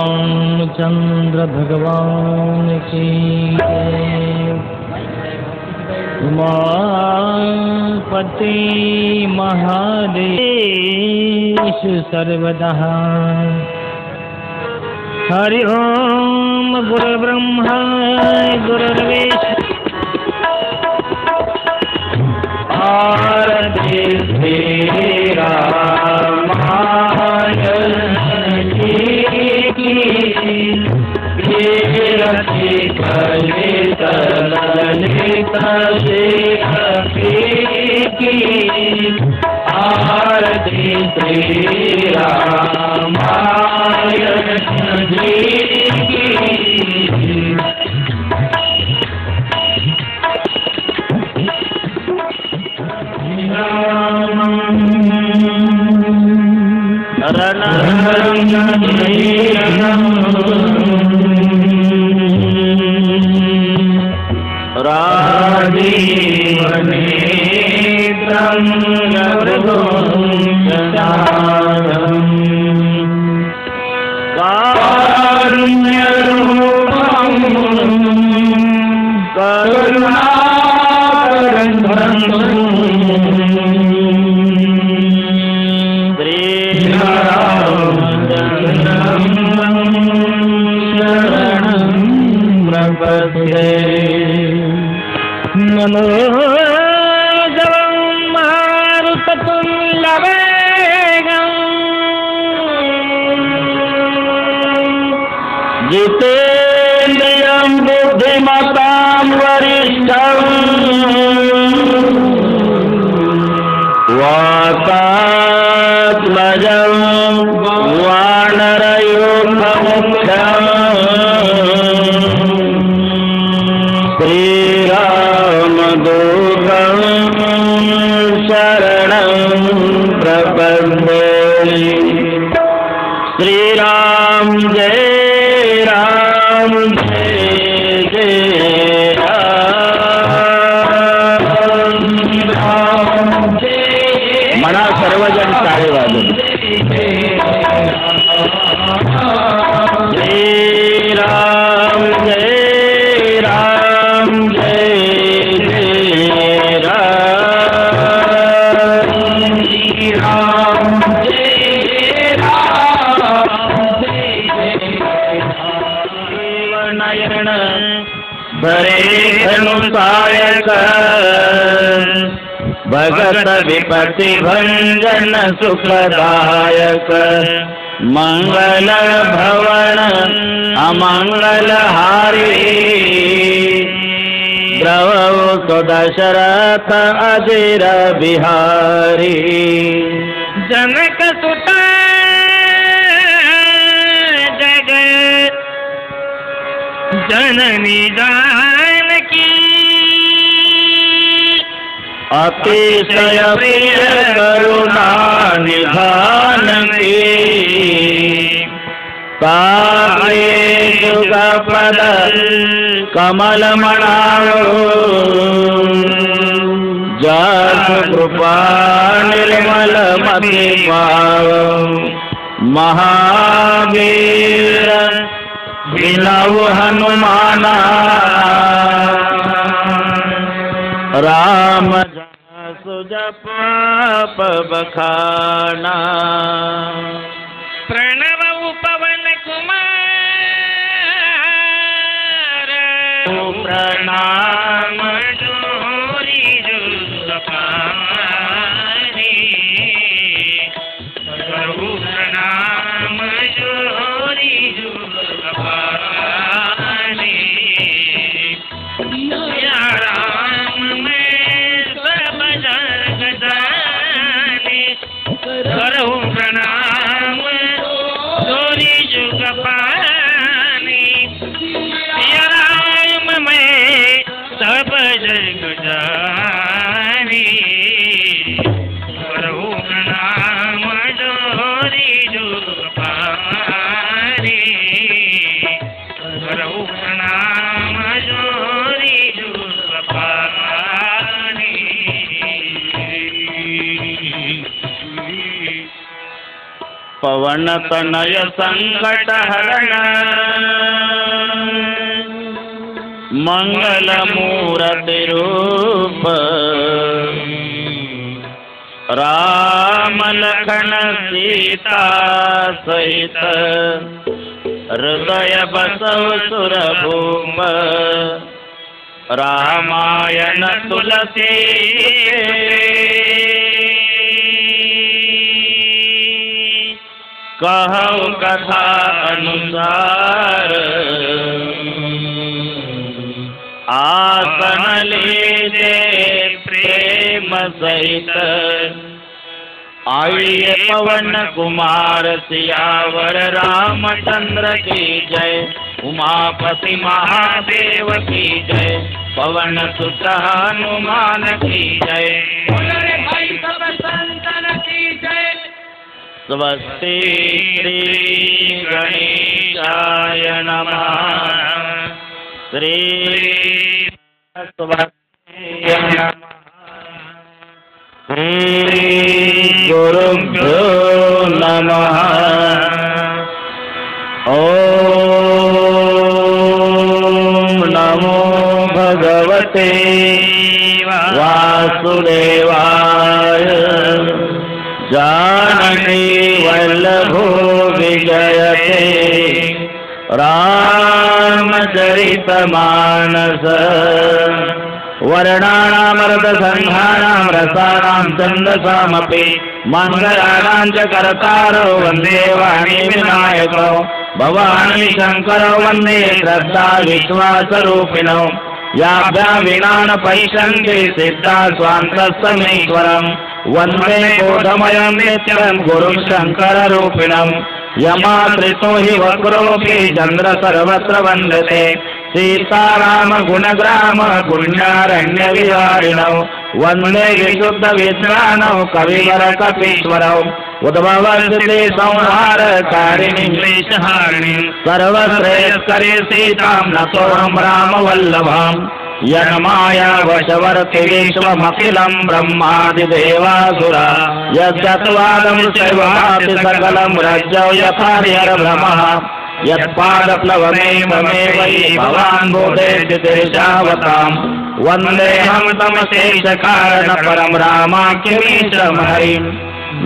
रामचंद्र भगवान की जय। उमापति महादेश सर्वदा। हरि ओम। गुरु ब्रह्मा गुरुर्विष्णु आरती रामायण की ललित ललित की आरती श्री रामायण जी की। राजीवनेत्रं कारुण्यरूपं करुणाकरं मनोजवं मारुततुल्यवेगं जितेन्द्रियं बुद्धिमतां वरिष्ठं वातात्मजं वानरयोगमुख्यम् श्रीरामदूतं शरणं प्रपद्ये। श्रीराम जय राम जय जय राम। मना सर्वजन सारे वादन। जय राम जय धनुषायक भगत विपत्ति भंजन सुखदायक मंगल भवन अमंगल हारी द्रवौ तो दशरथ अजिर बिहारी। जनक सुता जगत जननी जानकी अतिशय प्रिय करुणा निधान की पाए जुगपद कमल मणाओ जस कृपा निर्मल मति पाओ महावीर विनव हनुमाना राम सुजप बखाना। प्रणव पवन कुमार प्रणाम जोरी जुलपानी प्रभु प्रणाम जोरी जुलपानी। राम में सब जग जाने करहु प्रणाम जोरी जुग पानी। राम में सब जग जाने करहु प्रणाम जोरी जुग पानी। करहु प्रणाम जोरी जुग पानी। पवन तनय संकट हरण मंगल मूर्ति रूप राम लखन सीता सहित हृदय बसव सुरभूप रामायण तुलसी कहु कथा अनुसार आसन लीजे प्रेम सहित आइए पवन कुमार सियावर रामचंद्र की जय उमापति महादेव की जय पवन सुत हनुमान की जय भाई सब संतन की जय। स्वस्ति श्री गणेशाय नमः श्री सरस्वती नमः श्री गुरुभ्यो नमः ओम नमो भगवते वासुदेवाय जानकी वल्लभो विजयते रामचरितमानस वर्णानामर्धसंघानां रसानां छन्दसामपि मङ्गलानां च कर्तारो वन्दे वाणी विनायको भवानी शङ्करो वन्दे श्रद्धा विश्वासरूपिणो याभ्यां विना न पश्यन्ति सिद्धा स्वान्तस्समीश्वरम् वन्दे बोधमयं नित्यं गुरुं शङ्कररूपिणं यमाश्रितो हि वक्रोऽपि चन्द्र सर्वत्र वन्दते सीताराम गुणग्राम पुण्यारण्यविहारिणौ वन्दे विशुद्धविद्वानौ कविवर कपीश्वरौ उद्भवस्ते संहारकारिणीं क्लेशहारिणीं सर्वश्रेयस्करे सीतां नतोऽहं रामवल्लभाम् यन्माया वशवर्ति विश्वमखिलं ब्रह्मादिदेवासुरा यद्गत्वादं शैवाति सकलं रज्जौ यथार्यर्भ्रमः यत्पादप्लवमेव भवान् बोधयति तेषावताम् वन्देऽहं तमशेषकारणपरं रामाख्यमीशं हरिम्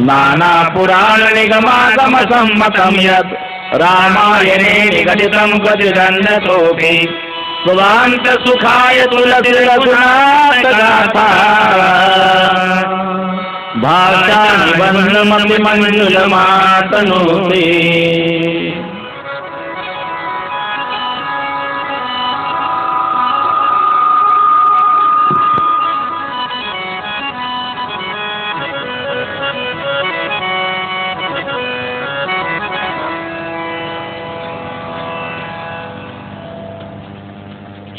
नानापुराणनिगमागमसम्मतं यत् रामायणे निगदितं क्वचिदन्यतोऽपि स्वान्त सुखाय तुलसी रघुनाथगाथा भाषा निबन्धमपि मञ्जुलमातनोति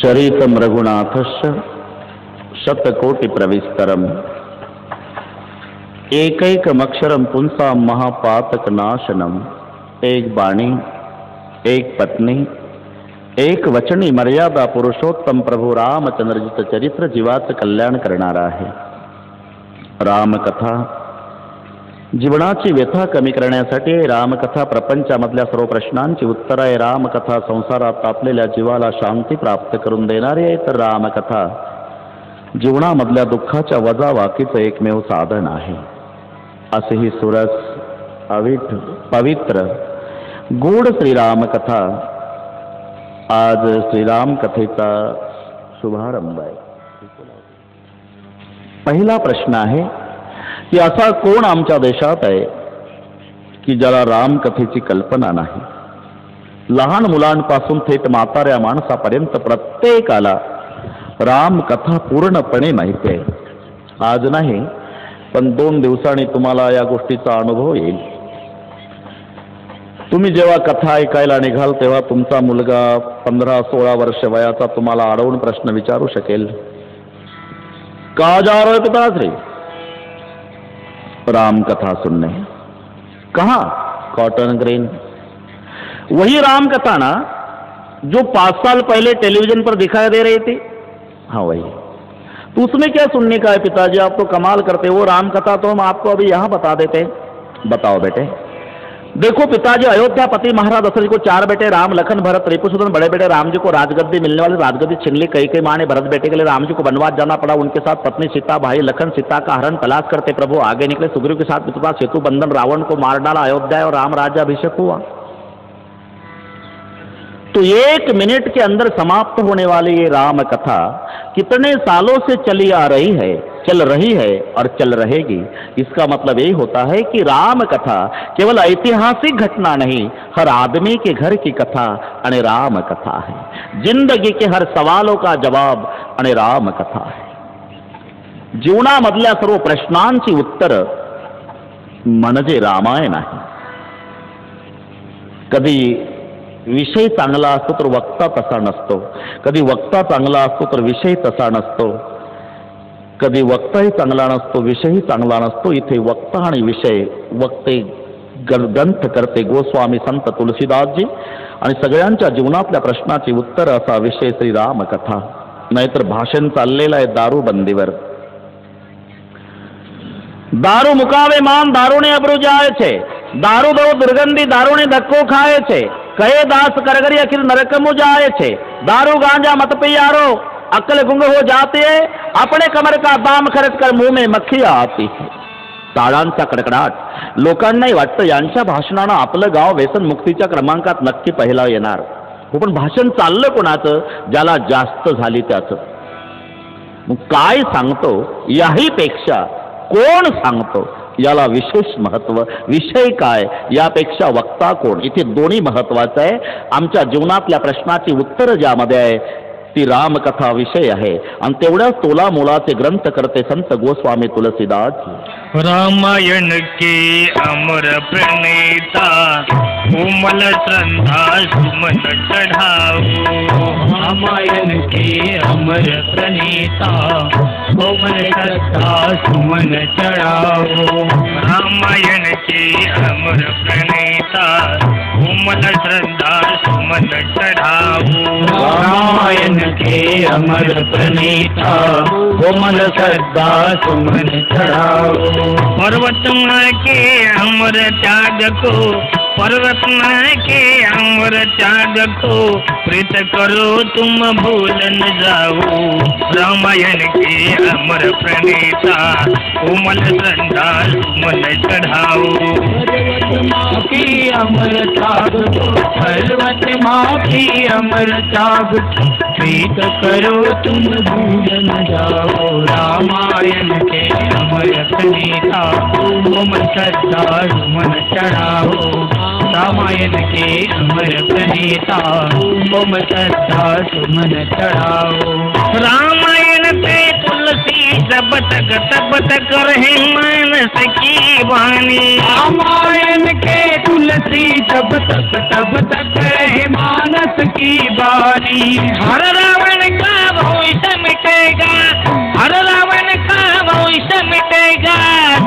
चरितम रघुनाथस्य शतकोटि प्रविस्तरम एकैकमक्षरम पुंसा महापातक नाशनम। एक वाणी, एक पत्नी, एक वचनी मर्यादा पुरुषोत्तम प्रभू रामचंद्र जित चरित्र जीवाचं कल्याण करणारा आहे। रामकथा जीवनाची व्यथा कमी करण्यासाठी रामकथा प्रपंचामधल्या सर्व प्रश्नांची उत्तर आहे। रामकथा संसारात तापलेल्या जीवाला शांती प्राप्त करून देणारी आहे, तर रामकथा जीवनामधल्या दुःखाच्या वजावाकीचं एकमेव साधन आहे। असे ही सुरस अविठ पवित्र गूढ श्रीरामकथा आज श्रीराम कथेचा शुभारंभ आहे। पहिला प्रश्न आहे की असा कोण आमच्या देशात आहे की ज्याला रामकथेची कल्पना नाही। लहान मुलांपासून थेट म्हाताऱ्या माणसापर्यंत प्रत्येकाला रामकथा पूर्णपणे माहिती आहे। आज नाही पण 2 दिवसांनी तुम्हाला या गोष्टीचा अनुभव येईल। तुम्ही जेव्हा कथा ऐकायला निघाल तेव्हा तुमचा मुलगा 15-16 वर्ष वयाचा तुम्हाला अडवून प्रश्न विचारू शकेल, का जा रहे हो पिताश्री? राम कथा सुनने। कहाँ? Cotton green. वही राम कथा ना जो 5 साल पहले टेलीविजन पर दिखाई दे रही थी? हाँ वही। तो उसमें क्या सुनने का है पिताजी? आप तो कमाल करते। वो राम कथा तो हम आपको अभी यहाँ बता देते। बताओ बेटे। देखो पिताजी, अयोध्यापति महाराज दशरथ जी को 4 बेटे राम, लखन, भरत, रिपुसुदन, बड़े बेटे राम जी को राजगद्दी मिलने वाली राजगद्दी छीन ली। कई माँ ने भरत बेटे के लिए राम जी को वनवास जाना पड़ा। उनके साथ पत्नी सीता, भाई लखन, सीता का हरण तलाश करते प्रभु आगे निकले। सुग्रीव के साथ मित्रता, सेतु बंधन, रावण को मार डाला, अयोध्या और राम राज्याभिषेक हुआ। तो 1 मिनट के अंदर समाप्त होने वाली ये राम कथा कितने सालों से चल रही है और चल रहेगी। इसका मतलब यही होता है कि राम कथा केवल ऐतिहासिक घटना नहीं, हर आदमी के घर की कथा अने राम कथा है। जिंदगी के हर सवालों का जवाब अने राम कथा है। जीवनामधल्या सर्व प्रश्नांची उत्तर म्हणजे रामायण आहे। कधी विषय चांगला असतो तर वक्ता तसा नसतो, कधी वक्ता चांगला असतो तर विषय तसा नसतो, कधी वक्ताही चांगला नसतो, विषयही चांगला नसतो। इथे वक्ता आणि विषय वक्ते ग्रंथ करते गोस्वामी संत तुलसीदासजी आणि सगळ्यांच्या जीवनातल्या प्रश्नाची उत्तर असा विषय श्री राम कथा। नाहीतर भाषण चाललेलं आहे दारूबंदीवर। दारू મુકાવે માન દારૂને અબરૂ જાય છે, દારૂ બહુ દુર્ગંધી દારૂને ધક્કો ખાય છે, કહે દાસ કરગરી અખિલ નરકમુ જાય છે, दारू गांजा मत पियारो अक्ल गुंग हो जाती है, अपने कमर का दाम खर्च कर मुंह में मक्खियां आती है। टाळांचा कडकडाट। लोकांनाही वाटतं यांच्या भाषणानं आपलं गाव व्यसन मुक्तीच्या क्रमांकात नक्की पहिला येणार। हो, पण भाषण चाललं कोणाचं? ज्याला जास्त झाली त्याचं। मग काय सांगतो याही पेक्षा कोण सांगतो याला विशेष महत्व। विषय काय यापेक्षा वक्ता कोण, इथे दोन्ही महत्वाचं आहे। आमच्या जीवनातल्या प्रश्नाची उत्तर ज्यामध्ये आहे ती रामकथा विषय आहे आणि तेवढ्याच तोला मोलाचे ग्रंथ करते संत गोस्वामी तुलसीदास। रामायण के अमर प्रणेता कोमल श्रद्धा सुमन चढ़ाओ। रामायण के अमर प्रणेता कोमल श्रद्धा सुमन चढ़ाओ। रामायण के अमर प्रणेता कोमल श्रद्धा सुमन चढ़ाओ। रामायण के अमर प्रणेता कोमल श्रद्धा सुमन चढ़ाओ। पर्वत के अमर त्याग को, पर्वत के अमर त्याग को प्रीत करो तुम भूल न जाओ। रामायण के अमर प्रणेता कोमल श्रद्धा सुमन चढ़ाओ। पर्वत की अमर त्याग को, पर्वत की अमर त्याग प्रीत करो तुम भूल न जाओ। रामायण के अमर प्रणेता कोमल श्रद्धा सुमन चढ़ाओ। रामायण के अमर प्रणेता कोमल श्रद्धा सुमन चढ़ाओ। रामायण पे तुलसी जब तक रहे मानस की वाणी। रामायण के तुलसी जब तक रहे मानस की वाणी। हर रावण का भविष्य मिटेगा, हर रावण का भविष्य मिटेगा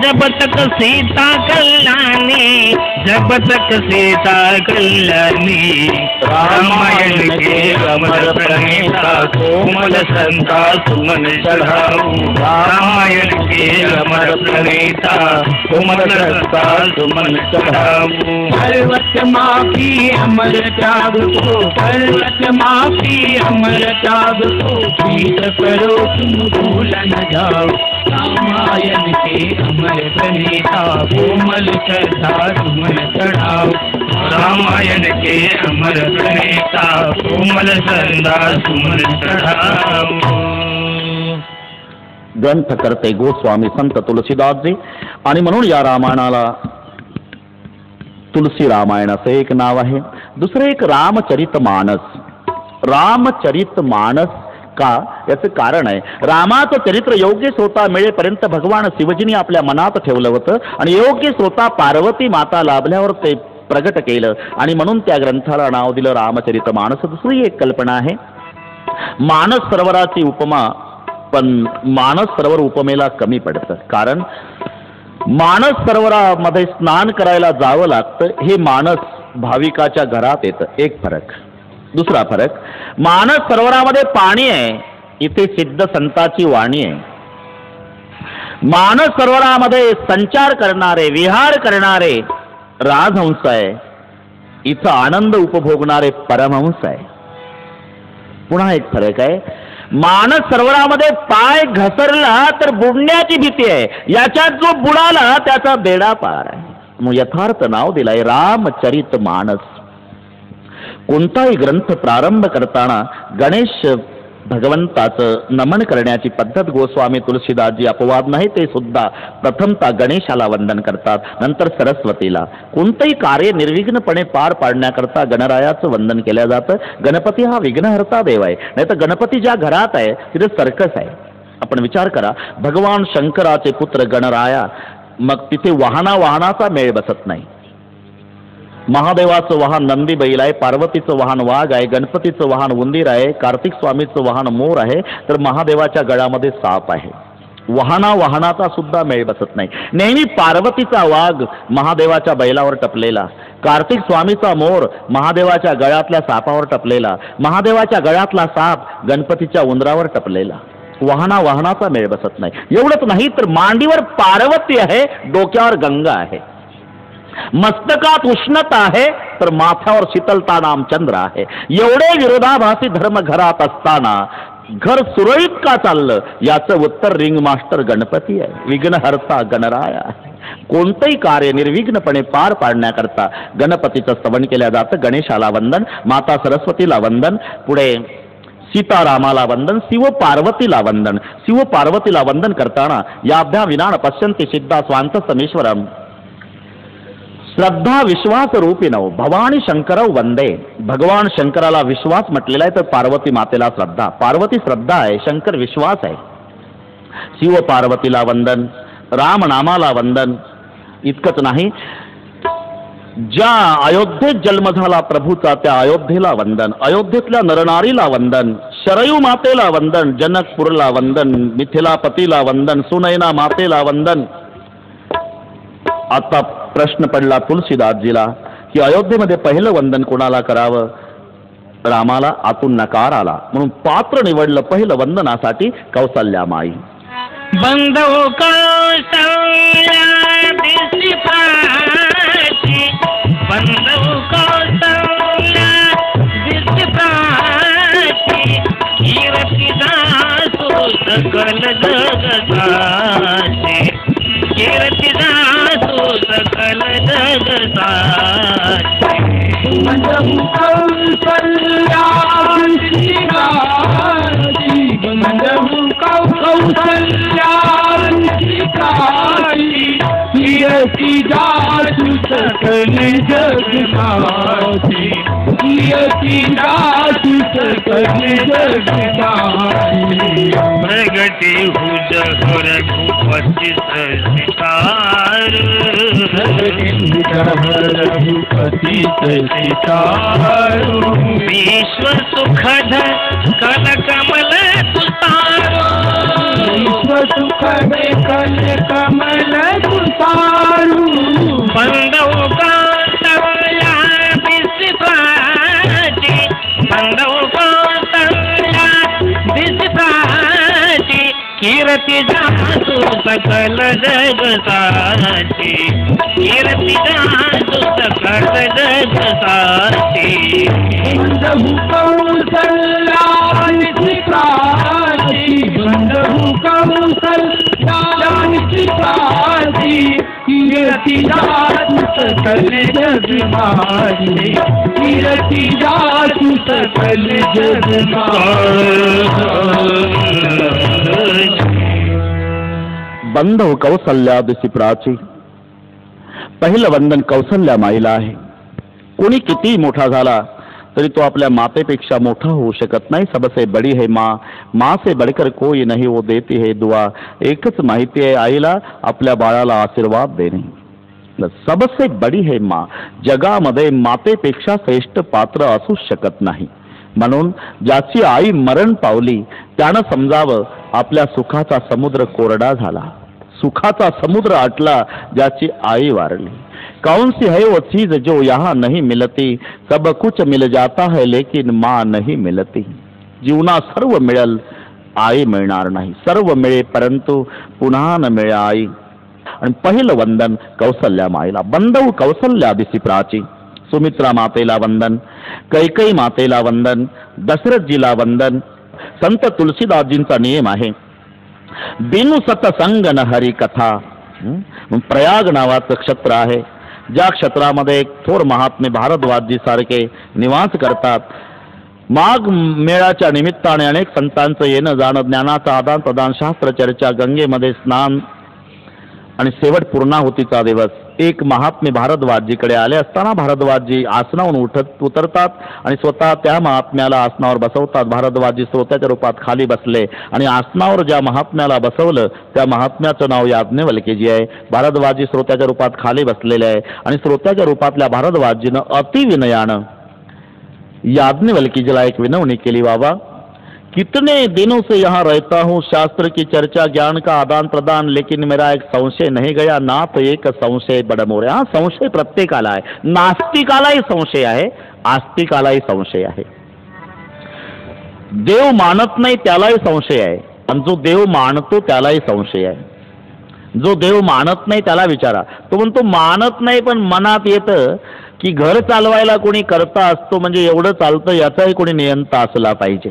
जब तक सीता कल्याणी, जब तक सीता कल्याणी। रामायण के अमर प्रणेता कोमल श्रद्धा सुमन चढ़ाओ। रामायण के अमर प्रणेता कोमल श्रद्धा सुमन चढ़ाओ। पर्वत माफी अमर त्याग को, पर्वत माफी अमर त्याग को प्रीत करो तुम भूल न जाओ। रामायण के अमर प्रणेता कोमल श्रद्धा सुमन चढ़ाओ। रामायण के अमर प्रणेता कोमल श्रद्धा सुमन चढ़ाओ। ग्रंथ करते गोस्वामी संत तुलसीदासजी आणि म्हणून या रामायणाला तुलसी रामायण असं एक नाव आहे। दुसरं एक रामचरितमानस। रामचरितमानस का याचं कारण आहे, रामाचं चरित्र योग्य श्रोता मिळेपर्यंत भगवान शिवजींनी आपल्या मनात ठेवलं होतं आणि योग्य श्रोता पार्वती माता लाभल्यावर ते प्रगट केलं आणि म्हणून त्या ग्रंथाला नाव दिलं रामचरितमानस। दुसरी एक कल्पना आहे मानस सरोवराची उपमा, पण मानस सरोवर उपमेला कमी पडतं, कारण मानस सरोवरामध्ये स्नान करायला जावं लागतं, हे मानस भाविकाच्या घरात येतं, एक फरक। दुसरा फरक, मानस सरोवरामध्ये पाणी आहे, इथे सिद्ध संताची वाणी आहे। मानस सरोवरामध्ये संचार करणारे, विहार करणारे राजहंस आहे, इथं आनंद उपभोगणारे परमहंस आहे. पुन्हा एक फरक आहे, मानस सरोवरामध्ये पाय घसरला तर बुडण्याची भीती आहे, याच्यात जो बुडाला त्याचा बेडा पार आहे. मग यथार्थ नाव दिलाय रामचरित मानस. कोणताही ग्रंथ प्रारंभ करताना गणेश भगवंताचं नमन करण्याची पद्धत गोस्वामी तुलसीदासजी अपवाद नाही, ते सुद्धा प्रथमतः गणेशाला वंदन करतात, नंतर सरस्वतीला. कोणतंही कार्य निर्विघ्नपणे पार पाडण्याकरता गणरायाचं वंदन केलं जातं. गणपती हा विघ्नहर्ता देव आहे, नाही तर गणपती ज्या घरात आहे तिथे सर्कस आहे. आपण विचार करा, भगवान शंकराचे पुत्र गणराया, मग तिथे वाहनाचा मेळ बसत नाही. महादेवाचं वाहन नंदी बैल आहे, पार्वतीचं वाहन वाघ आहे, गणपतीचं वाहन उंदीर आहे, कार्तिक स्वामीचं वाहन मोर आहे, तर महादेवाच्या गळामध्ये साप आहे. वाहनाचा सुद्धा मेळ बसत नाही. नेहमी पार्वतीचा वाघ महादेवाच्या बैलावर टपलेला, कार्तिक स्वामीचा मोर महादेवाच्या गळ्यातल्या सापावर टपलेला, महादेवाच्या गळ्यातला साप गणपतीच्या उंदरावर टपलेला. वाहनाचा मेळ बसत नाही. एवढंच नाही तर मांडीवर पार्वती आहे, डोक्यावर गंगा आहे, मस्तकात उष्णता आहे तर माथ्यावर शीतलता नाम चंद्र आहे. एवढे विरोधाभासी धर्म घरात असताना घर सुरळीत का चाललं याचं उत्तर रिंग मास्टर गणपती आहे, विघ्नहर्ता गणराय आहे. कोणतंही कार्य निर्विघ्नपणे पार पाडण्याकरता गणपतीचं स्तवन केलं जातं. गणेशाला वंदन, माता सरस्वतीला वंदन, पुढे सीतारामाला वंदन, शिव पार्वतीला वंदन. शिव पार्वतीला वंदन करताना याभ्या विना पश्यन्ति सिद्धा स्वांत समीश्वरम श्रद्धा विश्वास रूपिणव भवानी शंकरव वंदे. भगवान शंकराला विश्वास म्हटलेला आहे, तर पार्वती मातेला श्रद्धा. पार्वती श्रद्धा आहे, शंकर विश्वास आहे. शिव पार्वतीला वंदन, राम नामाला वंदन. इतकंच नाही, ज्या अयोध्येत जन्म झाला प्रभूचा त्या अयोध्येला वंदन, अयोध्येतल्या नरनारीला वंदन, शरयू मातेला वंदन, जनकपूरला वंदन, मिथिलापतीला वंदन, सुनैना मातेला वंदन. आता प्रश्न पडला तुलसीदासजीला की अयोध्येमध्ये पहिलं वंदन कोणाला करावं? रामाला. आतून नकार आला, म्हणून पात्र निवडलं पहिलं वंदनासाठी कौसल्या माई. बंधू कौसल्या दिसी प्राची, बंधू कौसल्या दिसी प्राची, कीर्ती दासो सकल जगताची, कीर्ती दासो सकल जगताची. बंधू कौसल्या दिसी प्राची, बंधू कौसल्या दिसी प्राची, कीर्ती दासो सकल जगताची, कीर्ती दासो सकल जगताची. प्रगति हुज रघुपति सितार, रघुपति सितार, विश्व सुखद कल कमल तुतारो, विश्व सुखद कल कमल तुतारो. बंधु कौसल्या दिसी प्राची, बंधु कौसल्या दिसी प्राची, कीर्ती दासो सकल जगताची, कीर्ती दासो सकल जगताची. बंधु कौसल्या दिसी प्राची, बंधु कौसल्या दिसी प्राची, कीर्ती दासो सकल जगताची, कीर्ती दासो सकल जगताची. बंधव कौसल्या दिसी प्राची. पहिलं वंदन कौसल्या माईला आहे. कोणी किती मोठा झाला तरी तो आपल्या मातेपेक्षा मोठा होऊ शकत नाही. सबसे बडी है माँ, माँ से बढ़कर कोई नहीं, वो देती है दुआ. एकच माहिती आहे आईला आपल्या बाळाला आशीर्वाद देणे. सबसे बडी है माँ, जगामध्ये मातेपेक्षा श्रेष्ठ पात्र असू शकत नाही. म्हणून ज्याची आई मरण पावली त्यानं समजावं आपल्या सुखाचा समुद्र कोरडा झाला, सुखाचा समुद्र आटला ज्याची आई वारली. कौन सी है वो चीज जो यहाँ नहीं मिलती, सब कुछ मिल जाता है लेकिन माँ नहीं मिलती. जीवना सर्व मिळेल, आई मिळणार नाही. सर्व मिळे परंतु पुन्हा न मिळे आई. आणि पहिलं वंदन कौसल्या माईला. बंधू कौसल्या दिसी प्राची, सुमित्रा मातेला वंदन, कैकई मातेला वंदन, दशरथजीला वंदन. संत तुलसीदासजींचा नियम आहे, बिनु सतसंग न हरी कथा. प्रयाग नावाचं क्षेत्र आहे, ज्या क्षेत्रामध्ये एक थोर महात्मे भारद्वाजी सारखे निवास करतात. माघ मेळाच्या निमित्ताने अनेक संतांचं येणं जाणं, ज्ञानाचं आदान प्रदान, शास्त्र चर्चा, गंगेमध्ये स्नान आणि शेवट पूर्णाहुतीचा दिवस. एक महात्मे भारद्वाजीकडे आले असताना भारद्वाजी आसनावरून उतरतात आणि स्वतः त्या महात्म्याला आसनावर बसवतात. भारद्वाजी श्रोत्याच्या रूपात खाली बसले आणि आसनावर ज्या महात्म्याला बसवलं त्या महात्म्याचं नाव याज्ञवल्क्यजी आहे. भारद्वाजी श्रोत्याच्या रूपात खाली बसलेले आहे आणि श्रोत्याच्या रूपातल्या भारद्वाजीनं अतिविनयानं याज्ञवल्क्यजीला एक विनवणी केली, बाबा कितने दिनों से यहाँ रहता हूँ, शास्त्र की चर्चा, ज्ञान का आदान प्रदान, लेकिन मेरा एक संशय नहीं गया. नाथ एक संशय बडमोरे. हा संशय प्रत्येकाला आहे, नास्तिकालाही संशय आहे, आस्तिकालाही संशय आहे. देव मानत नाही त्यालाही संशय आहे आणि जो देव मानतो त्यालाही संशय आहे. जो देव मानत नाही त्याला विचारा, तो म्हणतो मानत नाही पण मनात येतं की घर चालवायला कोणी करता असतो म्हणजे एवढं चालतं याचाही कोणी नियंता असला पाहिजे.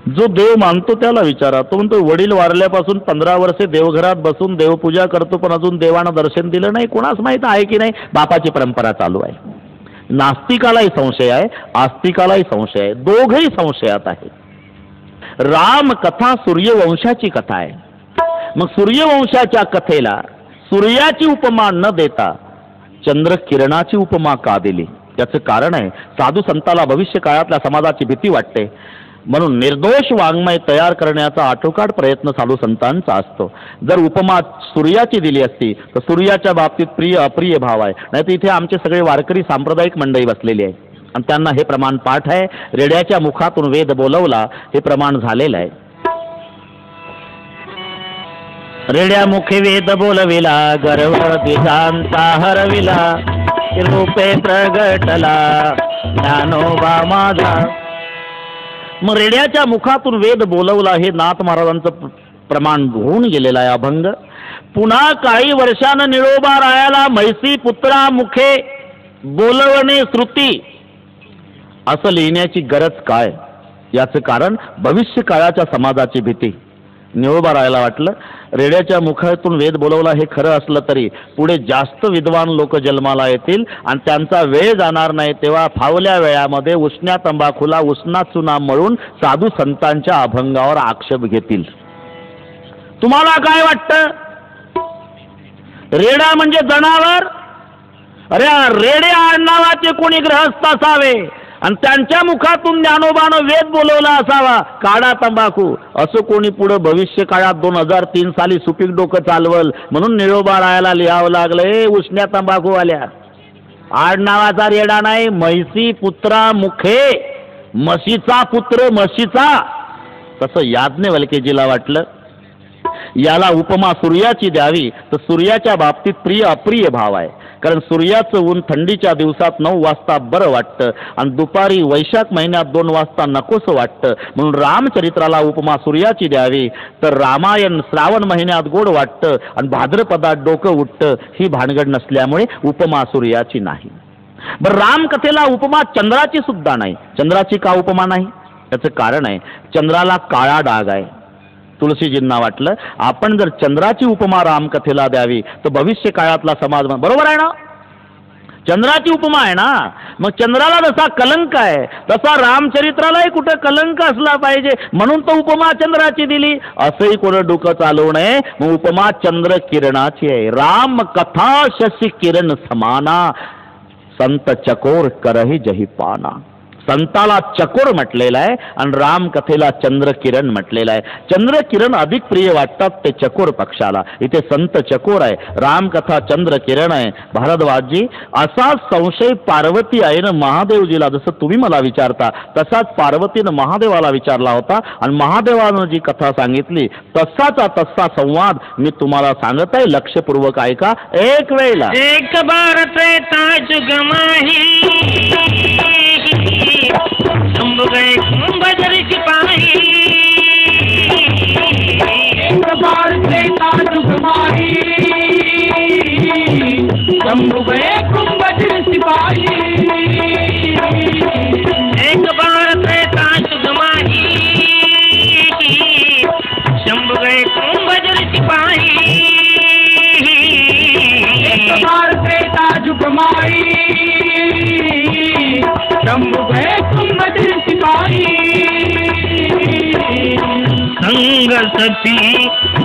जो देव मानतो त्याला विचारा, तो म्हणतो वडील वारल्यापासून 15 वर्षे देवघरात बसून देवपूजा करतो पण अजून देवानं दर्शन दिलं नाही. कोणास माहित आहे की नाही, बापाची परंपरा चालू आहे. नास्तिकालाही संशय आहे, आस्तिकालाही संशय आहे, दोघही संशयात आहे. राम कथा सूर्यवंशाची कथा आहे. मग सूर्यवंशाच्या कथेला सूर्याची उपमा न देता चंद्र किरणाची उपमा का दिली? याचं कारण आहे, साधू संताला भविष्य काळातल्या समाजाची भीती वाटते म्हणून निर्दोष वाङ्मय तयार करण्याचा आटोकाट प्रयत्न साधू संतांचा असतो. जर उपमा सूर्याची दिली असती तर सूर्याच्या बाबतीत प्रिय अप्रिय भाव आहे. नाही तर इथे आमचे सगळे वारकरी सांप्रदायिक मंडळी बसलेली आहे आणि त्यांना हे प्रमाण पाठ आहे. रेड्याच्या मुखातून वेद बोलवला हे प्रमाण झालेलं आहे. रेड्या मुखे वेद बोलविला, गर्व द्विजांचा हरविला, रूपे प्रगटला ज्ञानोबा माझा. मग रेड्याच्या मुखातून वेद बोलवला हे नाथ महाराजांचं प्रमाण होऊन गेलेला आहे अभंग. पुन्हा काही वर्षानं निळोबा रायाला म्हैसी पुत्रा मुखे बोलवणे श्रुती असं लिहिण्याची गरज काय? याचं कारण भविष्य काळाच्या समाजाची भीती. निळोबा रायाला वाटलं रेड्याच्या मुखातून वेद बोलवला हे खरं असलं तरी पुढे जास्त विद्वान लोक जन्माला येतील आणि त्यांचा वेळ जाणार नाही, तेव्हा फावल्या वेळामध्ये उष्ण्या तंबाखूला उष्णा चुना मळून साधू संतांच्या अभंगावर आक्षेप घेतील. तुम्हाला काय वाटतं? रेडा म्हणजे जनावर? अरे रेड्या आडनावाचे कोणी ग्रहस्थ असावे आणि त्यांच्या मुखातून ज्ञानोबानं वेद बोलवला असावा, काढा तंबाखू असं कोणी पुढे भविष्य काळात 2003 साली सुपीक डोकं चालवल म्हणून निळोबा रायाला लिहावं लागलं उष्ण्या तंबाखू आल्या. आडनावाचा रेडा नाही, म्हैसी पुत्रा मुखे, म्हशीचा पुत्र म्हशीचा. तसं याज्ञवल्क्यजीला वाटलं याला उपमा सूर्याची द्यावी तर सूर्याच्या बाबतीत प्रिय अप्रिय भाव आहे. कारण सूर्याचं ऊन थंडीच्या दिवसात 9 वाजता बरं वाटतं आणि दुपारी वैशाख महिन्यात 2 वाजता नकोसं वाटतं. म्हणून रामचरित्राला उपमा सूर्याची द्यावी तर रामायण श्रावण महिन्यात गोड वाटतं आणि भाद्रपदात डोकं उठतं. ही भानगड नसल्यामुळे उपमा सूर्याची नाही. बरं रामकथेला उपमा चंद्राची सुद्धा नाही. चंद्राची का उपमा नाही? याचं कारण आहे, चंद्राला काळा डाग आहे. तुळशीजींना वाटलं आपण जर चंद्राची उपमा रामकथेला द्यावी तर भविष्य काळातला समाज, बरोबर आहे ना, चंद्राची उपमा आहे ना, मग चंद्राला जसा कलंक आहे तसा रामचरित्रालाही कुठं कलंक असला पाहिजे म्हणून तो उपमा चंद्राची दिली. असंही कोणं डोकं चालवू नये. मग उपमा चंद्र किरणाची आहे. राम कथा शशी किरण समाना, संत चकोर करही जही पाना. संताला चकोर म्हटलेलं आहे आणि रामकथेला चंद्रकिरण म्हटलेलं आहे. चंद्रकिरण अधिक प्रिय वाटतात ते चकोर पक्षाला. इथे संत चकोर आहे, रामकथा चंद्रकिरण आहे. भारद्वाजी असा संशय पार्वती आईनं महादेवजीला, जसं तुम्ही मला विचारता तसाच पार्वतीनं महादेवाला विचारला होता आणि महादेवानं जी कथा सांगितली तसाचा तसा संवाद मी तुम्हाला सांगत आहे. लक्षपूर्वक ऐका. एक वेळेला एक बार त्रेता जुग माही, शंभु गए कुंभजर सिपाही. एक बार त्रेता जुग माही, शंभू गए कुंभजर सिपाही एक बार त्रेता युग माही शंभू गए कुंभजर सिपाही एक बार त्रेता युग माही शंभू गए कुंभजर सिपाही संग सती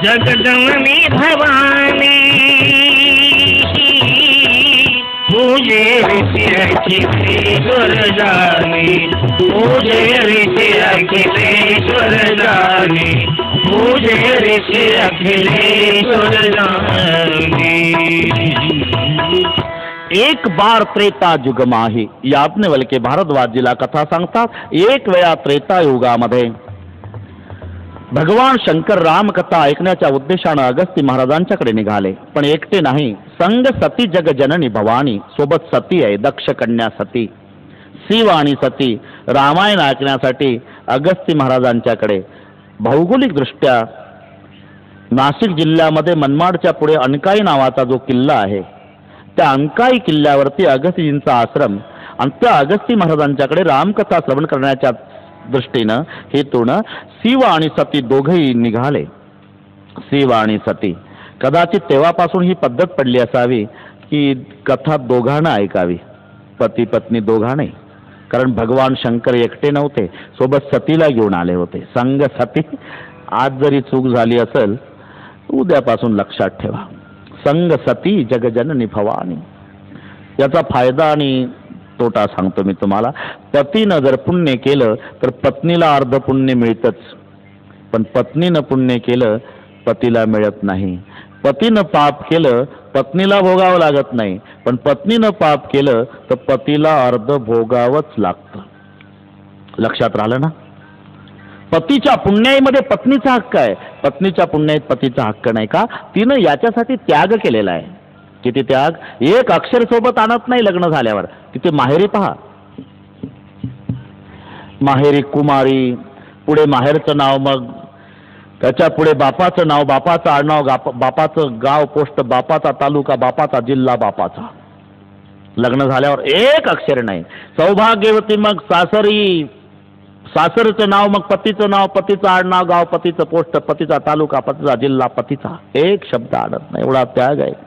जगदम्बे भवानी पूजे ऋषि अखिलेश्वर जानी पूजे ऋषि अखिलेश्वर जानी पूजे ऋषि अखिलेश्वर जानी। एक बार त्रेता युग माही याज्ञवल्के भारद्वाजीला कथा सांगतात। एक वेळा त्रेता युगामध्ये भगवान शंकर रामकथा ऐकण्याच्या उद्देशानं अगस्ती महाराजांच्याकडे निघाले, पण एकटे नाही, संग सती जगजननी भवानी, सोबत सती आहे, दक्ष कन्या सती, शिव आणि सती रामायण ऐकण्यासाठी अगस्ती महाराजांच्याकडे। भौगोलिक दृष्ट्या नाशिक जिल्ह्यामध्ये मनमाडच्या पुढे अणकाई नावाचा जो किल्ला आहे, त्या अणकाई किल्ल्यावरती अगस्तीजींचा आश्रम आणि त्या अगस्ती महाराजांच्याकडे रामकथा श्रवण करण्याच्या दृष्टीनं हेतूनं शिव आणि सती दोघेही निघाले। शिव आणि सती कदाचित तेव्हापासून ही पद्धत पडली असावी की कथा दोघांना ऐकावी, पती पत्नी दोघांनाही, कारण भगवान शंकर एकटे नव्हते, सोबत सतीला घेऊन आले होते। संग सती, आज जरी चूक झाली असेल उद्यापासून लक्षात ठेवा, संग सती जगजननी भवानी। याचा फायदा आणि तोटा सांगतो मी तुम्हाला। पतीनं जर पुण्य केलं तर पत्नीला अर्ध पुण्य मिळतच, पण पत्नीनं पुण्य केलं पतीला मिळत नाही। पतीनं पाप केलं पत्नीला भोगावं लागत नाही, पण पत्नीनं पाप केलं तर पतीला अर्ध भोगावंच लागतं। लक्षात राहिलं ना? पतीच्या पुण्याईमध्ये पत्नीचा हक्क आहे, पत्नीच्या पुण्याईत पतीचा हक्क नाही का? तिनं याच्यासाठी त्याग केलेला आहे। किती त्याग? एक अक्षर सोबत आणत नाही लग्न झाल्यावर। तिथे माहेरी पहा, माहेरी कुमारी, पुढे माहेरचं नाव, मग त्याच्या पुढे बापाचं नाव, बापाचं आडनाव, बापाचं गाव पोस्ट, बापाचा तालुका, बापाचा जिल्हा, बापाचा। लग्न झाल्यावर एक अक्षर नाही। सौभाग्यवती मग सासरी, सासरचं नाव, मग पतीचं नाव, पतीचं आडनाव, गाव, पतीचं पोस्ट, पतीचा तालुका, पतीचा जिल्हा, पतीचा, एक शब्द आणत नाही, एवढा त्याग आहे।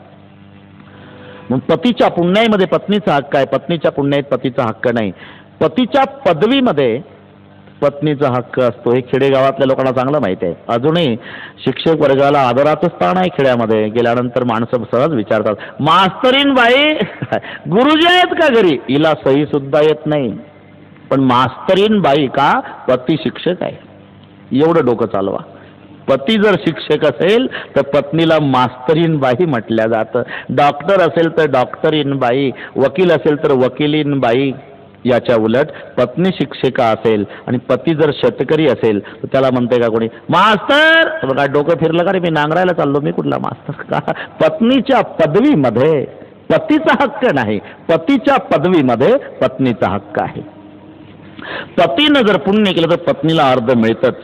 मग पतीच्या पुण्याईमध्ये पत्नीचा हक्क आहे, पत्नीच्या पुण्याईत पतीचा हक्क नाही। पतीच्या पदवीमध्ये पत्नीचा हक्क असतो, हे खेडेगावातल्या लोकांना चांगलं माहिती आहे। अजूनही शिक्षक वर्गाला आदराचं स्थान आहे खेड्यामध्ये। गेल्यानंतर माणसं सहज विचारतात, मास्तरीन बाई गुरुजी आहेत का घरी? हिला सही सुद्धा येत नाही, पण मास्तरीन बाई का? पती शिक्षक आहे। एवढं डोकं चालवा। पती जर शिक्षक असेल तर पत्नीला मास्तरीन बाई म्हटल्या जातं। डॉक्टर असेल तर डॉक्टरीन बाई, वकील असेल तर वकिलीन बाई। याच्या उलट पत्नी शिक्षिका असेल आणि पती जर शेतकरी असेल तर त्याला म्हणते का कोणी मास्तर? बघा डोकं फिरलं का रे, मी नांगरायला चाललो, मी कुठला मास्तर का? पत्नीच्या पदवीमध्ये पतीचा हक्क नाही, पतीच्या पदवीमध्ये पत्नीचा हक्क आहे। पतीनं जर पुण्य केलं तर पत्नीला अर्ध मिळतच।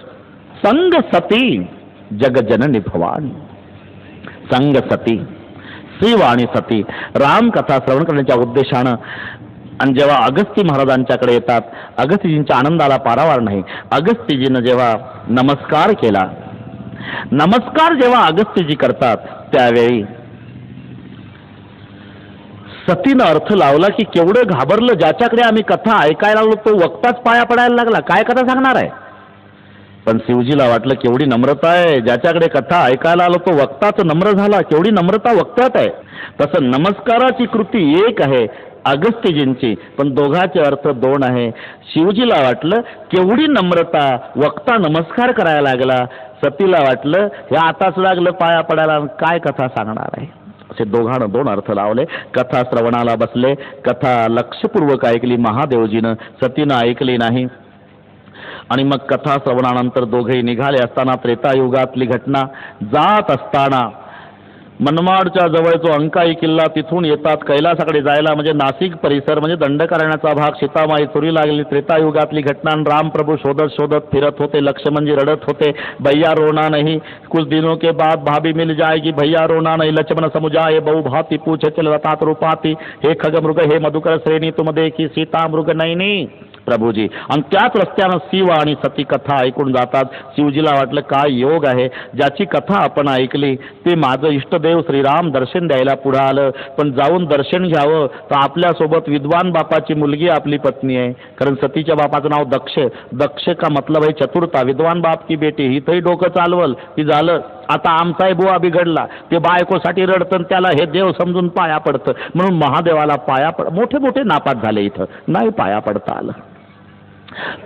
संग सती जगजननी भवानी, संग सती, शिव आणि सती रामकथा श्रवण करण्याच्या उद्देशानं आणि जेव्हा अगस्ती महाराजांच्याकडे येतात, अगस्तीजींच्या आनंदाला पारावार नाही। अगस्तीजीनं जेव्हा नमस्कार केला, नमस्कार जेव्हा अगस्तीजी करतात त्यावेळी सतीनं अर्थ लावला की केवढं घाबरलं, ज्याच्याकडे आम्ही कथा ऐकायला लागलो तो वक्ताच पाया पडायला लागला, काय कथा सांगणार आहे? पण शिवजीला वाटलं केवढी नम्रता आहे, ज्याच्याकडे कथा ऐकायला आलो तो वक्ताच नम्र झाला, केवढी नम्रता वक्त्यात आहे। तसं नमस्काराची कृती एक आहे अगस्त्यजींची, पण दोघांचे अर्थ दोन आहे। शिवजीला वाटलं केवढी नम्रता, वक्ता नमस्कार करायला लागला, सतीला वाटलं हे आताच लागलं पाया पडायला, काय कथा सांगणार आहे? असे दोघांना दोन अर्थ लावले। कथा श्रवणाला बसले, कथा लक्षपूर्वक ऐकली महादेवजीनं, सतीनं ऐकली नाही। आणि मग कथा श्रवणानंतर दोघेही निघाले असताना त्रेतायुगातली घटना, जात असताना मनमाडच्या जवळ जो अंकाई किल्ला तिथून येतात कैलासाकडे जायला, म्हणजे नाशिक परिसर म्हणजे दंडकारण्याचा भाग. सीतामाई चोरी लागली, त्रेतायुगातली घटना. राम प्रभू शोधत शोधत फिरत होते, लक्ष्मणजी रडत होते, भैया रोना नहीं, कुछ दिनों के बाद भाभी मिल जाएगी, भैया रोना नहीं, लक्ष्मण समुझाए बहु भांति पूछे चल रतात रूपाती, हे खगमृग हे मधुकर श्रेणी तुम देखी सीता मृग नाही प्रभूजी. आणि त्याच रस्त्यानं शिव आणि सती कथा ऐकून जातात. शिवजीला वाटलं काय योग आहे, ज्याची कथा आपण ऐकली ते माझं इष्टदेव श्रीराम दर्शन द्यायला पुढं आलं. पण जाऊन दर्शन घ्यावं तर आपल्यासोबत विद्वान बापाची मुलगी आपली पत्नी आहे. कारण सतीच्या बापाचं नाव दक्ष. दक्ष का मतलब आहे चतुरता. विद्वान बाप की बेटी. इथंही डोकं चालवल की झालं. आता आमचाही बुवा बिघडला, ते बायकोसाठी रडतं, त्याला हे देव समजून पाया पडतं. म्हणून महादेवाला पाया मोठे मोठे नापात झाले, इथं नाही पाया पडता आलं.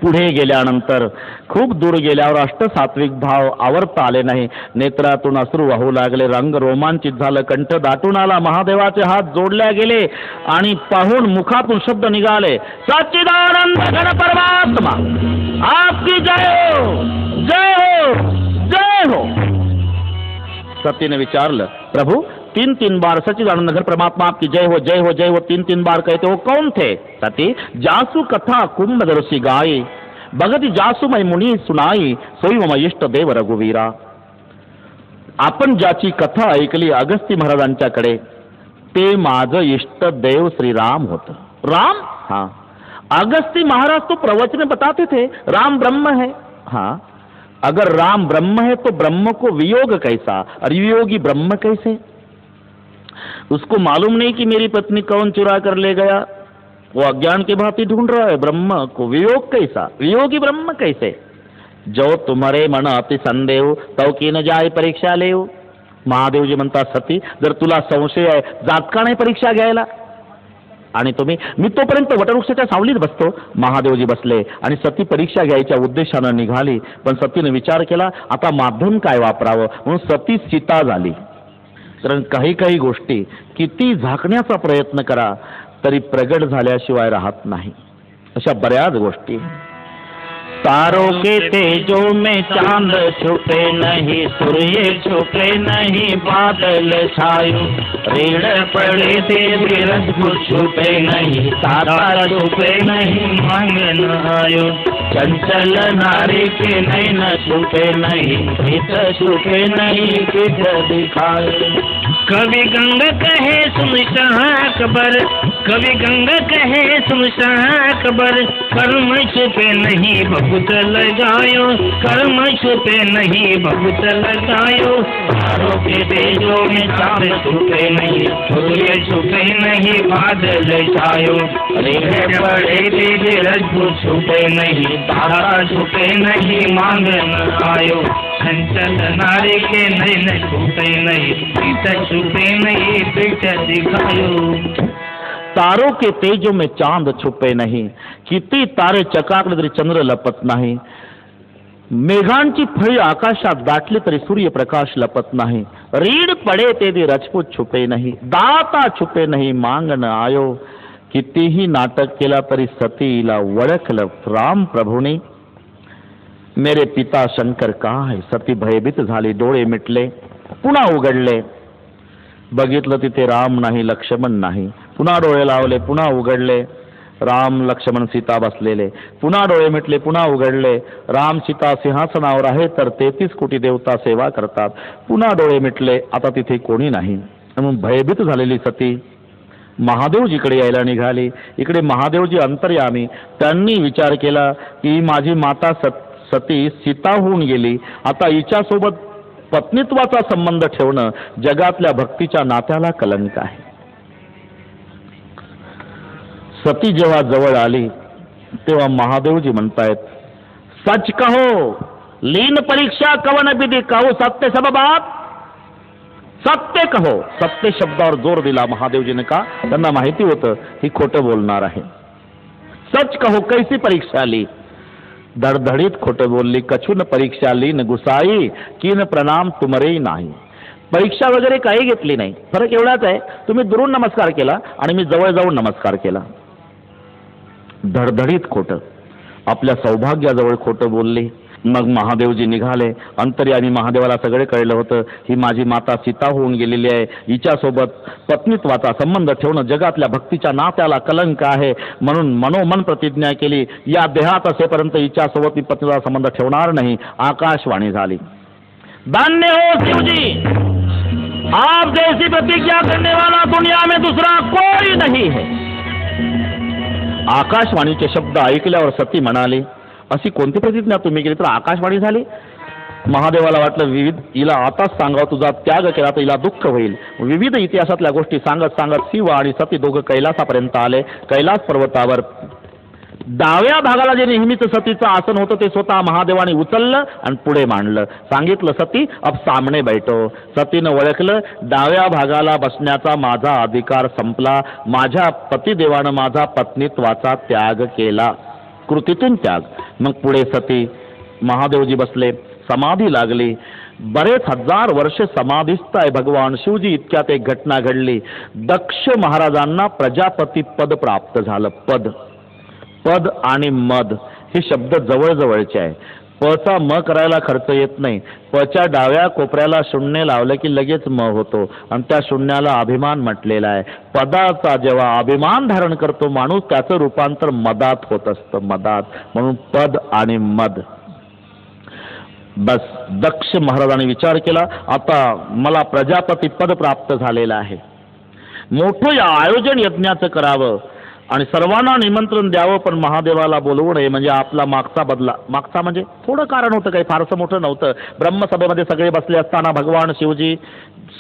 पुढे गेल्यानंतर खूप दूर गेल्यावर अष्टसात्विक भाव आवरता आले नाही. नेत्रातून अश्रू वाहू लागले, रंग रोमांचित झालं, कंठ दाटून आला. महादेवाचे हात जोडल्या गेले आणि पाहून मुखातून शब्द निघाले, सच्चिदानंद घन परमात्मा आपकी जय हो, जय हो, जय हो. सतीने विचारलं, प्रभु 3 बार सच्चिदानंद घन परमात्मा आपकी जय हो, जय हो, जय हो 3 बार कहते हो कौन थे? सती, जासु कथा कुंभ दरसी गाई, भगति जासु मैं मुनी सुनाई, सोई मम इष्ट देव रघुवीरा. आपण ज्याची कथा ऐकली अगस्ती महाराजांच्याकडे ते माझं इष्ट देव श्रीराम होतं. राम? हाँ. अगस्ती महाराज तो प्रवचन बताते थे राम ब्रह्म है. हाँ, अगर राम ब्रह्म है तो ब्रह्म को वियोग कैसा और वियोगी ब्रह्म कैसे? उसको मालूम नहीं कि मेरी पत्नी कौन चुरा कर ले गया, वो अज्ञान की भांति ढूंढ रहा है ब्रह्म को. वियोग कैसा, वियोगी ब्रह्म कैसे? जो तुम्हारे मन अति संदेह तो की न जाय परीक्षा लेव. महादेवजी म्हणतात, सती जर तुला संशय आहे जात का नाही परीक्षा घ्यायला? आणि तुम्ही, मी तोपर्यंत वटवृक्षाच्या सावलीत बसतो. महादेवजी बसले आणि सती परीक्षा घ्यायच्या उद्देशानं निघाली. पण सतीने विचार केला आता माध्यम काय वापरावं, म्हणून सती सीता झाली. कारण काही काही गोष्टी किती झाकण्याचा प्रयत्न करा तरी प्रगट झाल्याशिवाय राहत नाही. अशा बऱ्याच गोष्टी. तारों के तेजों में चांद छुपे नहीं, सूर्य छुपे नहीं, बादल छायो, ऋण पड़े थे बिरज छुपे नहीं, तारा छुपे नहीं, मंगन आयो, चंचल नारी के नैन छुपे नहीं, हित छुपे नहीं, कित दिखाए. कवि गंगा कहे सुनशाह कबर, कवि गंगा कहे सुनशाह कबर, कर्म छुपे नहीं बहुत लगायो, कर्म छुपे नहीं बहुत लगायो. तारों के तेजों में चांद छुपे नहीं, सूर्य छुपे नहीं, बादल छायो, ऋण पड़े थे रज्जु छुपे नहीं, तारा छुपे नहीं, मांगन आयो, चंचल नारी के नैन छुपे नहीं, पीठ छुपे नहीं, पीठ दिखायो. तारों के तेजों में चांद छुपे नहीं, किती तारे चकाकले तरी चंद्र लपत नाही, मेघांची फळी आकाशात दाटली तरी सूर्यप्रकाश लपत नाही, रीड पडे ते रजपूत छुपे नहीं, दाता छुपे नहीं, मांगन आयो. कितीही नाटक केला तरी सतीला ओळखलं राम प्रभूने. मेरे पिता शंकर कहाँ है? सती भयभीत झाली, डोळे मिटले, पुन्हा उघडले, बघितलं तिथे राम नाही, लक्ष्मण नाही. पुन्हा डोळे लावले, पुन्हा उघडले, राम लक्ष्मण सीता बसलेले. पुन्हा डोळे मिटले, पुन्हा उघडले, राम सीता सिंहासनावर आहे तर 33 कोटी देवता सेवा करतात. पुन्हा डोळे मिटले, आता तिथे कोणी नाही. म्हणून भयभीत झालेली सती महादेवजीकडे यायला निघाली. इकडे महादेवजी अंतर्यामी, त्यांनी विचार केला की माझी माता सती सीता होऊन गेली, आता हिच्यासोबत पत्नीत्वाचा संबंध ठेवणं जगातल्या भक्तीच्या नात्याला कलंक आहे. सती जेव्हा जवळ आली तेव्हा महादेवजी म्हणतायत, सच कहो लीन परीक्षा कवन विधि, कहो सत्य सब बात, सत्य कहो. सत्य शब्दावर जोर दिला महादेवजीने. का? त्यांना माहिती होतं ही खोटं बोलणार आहे. सच कहो कैसी परीक्षा ली, धडधडीत खोटं बोलली. कछून परीक्षा लीन गुसाई, किन प्रणाम तुमरे नाही. परीक्षा वगैरे काही घेतली नाही. फरक एवढाच आहे, तुम्ही दुरून नमस्कार केला आणि मी जवळ जाऊन नमस्कार केला. धडधडीत खोटं, आपल्या सौभाग्याजवळ खोटं बोलली. मग महादेवजी निघाले. अंतर्यामी महादेवाला सगळे कळलं होतं. ही माझी माता सीता होऊन गेलेली आहे. हिच्यासोबत पत्नीत्वाचा संबंध ठेवणं जगातल्या भक्तीच्या नात्याला कलंक आहे. म्हणून मनोमन प्रतिज्ञा केली, या देहात असेपर्यंत हिच्यासोबत मी पत्नीचा संबंध ठेवणार नाही. आकाशवाणी झाली, धन्य हो शिवजी, आप जैसी प्रतिज्ञा करने वाला दुनिया में दूसरा कोई नहीं है. आकाशवाणीचे शब्द ऐकल्यावर सती म्हणाली, अशी कोणती प्रतिज्ञा तुम्ही केली तर आकाशवाणी झाली? महादेवाला वाटलं विविध हिला आताच सांगावं, तुझा त्याग केला तर हिला दुःख होईल. विविध इतिहासातल्या गोष्टी सांगत सांगत शिव आणि सती दोघं कैलासापर्यंत आले. कैलास पर्वतावर डाव्या भागाला जे नेहमीच सतीचं आसन होतं ते स्वतः महादेवाने उचललं आणि पुढे मांडलं. सांगितलं, सती अब सामने बैठो. सतीनं ओळखलं, डाव्या भागाला बसण्याचा माझा अधिकार संपला. माझ्या पतिदेवानं माझा पत्नीत्वाचा त्याग केला. कृतीतून त्याग. मग पुढे सती, महादेवजी बसले, समाधी लागली. बरेच हजार वर्ष समाधीस्थ आहे भगवान शिवजी. इतक्यात एक घटना घडली. दक्ष महाराजांना प्रजापती पद प्राप्त झालं. पद आणि मद हे शब्द जवळजवळचे आहे. पचा म करायला खर्च येत नाही. पच्या डाव्या कोपऱ्याला शून्य लावलं की लगेच म होतो आणि त्या शून्याला अभिमान म्हटलेला आहे. पदाचा जेव्हा अभिमान धारण करतो माणूस त्याचं रूपांतर मदात होत असतं. मदात, म्हणून पद आणि मद. बस दक्ष महाराजांनी विचार केला, आता मला प्रजापती पद प्राप्त झालेलं आहे. मोठं या आयोजन यज्ञाचं करावं आणि सर्वांना निमंत्रण द्यावं, पण महादेवाला बोलवू नये म्हणजे आपला मागचा बदला. मागचा म्हणजे थोडं कारण होतं, काही फारसं मोठं नव्हतं. ब्रह्मसभेमध्ये सगळे बसले असताना भगवान शिवजी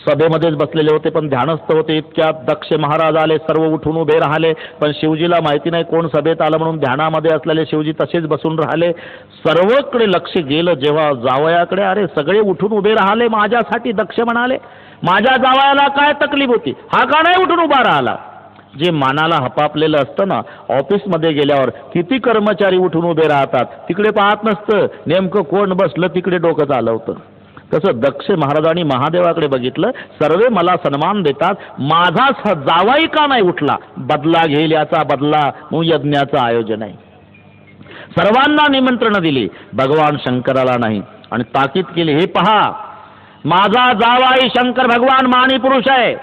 सभेमध्येच बसलेले होते, पण ध्यानस्थ होते. इतक्यात दक्ष महाराज आले, सर्व उठून उभे राहिले. पण शिवजीला माहिती नाही कोण सभेत आलं म्हणून ध्यानामध्ये असलेले शिवजी तसेच बसून राहिले. सर्वकडे लक्ष गेलं जेव्हा जावयाकडे, अरे सगळे उठून उभे राहिले माझ्यासाठी. दक्ष म्हणाले, माझ्या जावयाला काय तकलीफ होती, हा का नाही उठून उभा राहिला? जे मानाला हपापलेलं असतं ना, ऑफिसमध्ये गेल्यावर किती कर्मचारी उठून उभे राहतात, तिकडे पाहत नसतं नेमकं कोण बसलं, तिकडे डोकं चालवतं. तसं दक्ष महाराजांनी महादेवाकडे बघितलं. सर्वे मला सन्मान देतात, माझा जावाई का नाही उठला? बदला घेईल याचा बदला म्हणून यज्ञाचं आयोजन आहे. सर्वांना निमंत्रण दिली, भगवान शंकराला नाही. आणि ताकीद केली, हे पहा माझा जावाई शंकर भगवान मानी पुरुष आहे,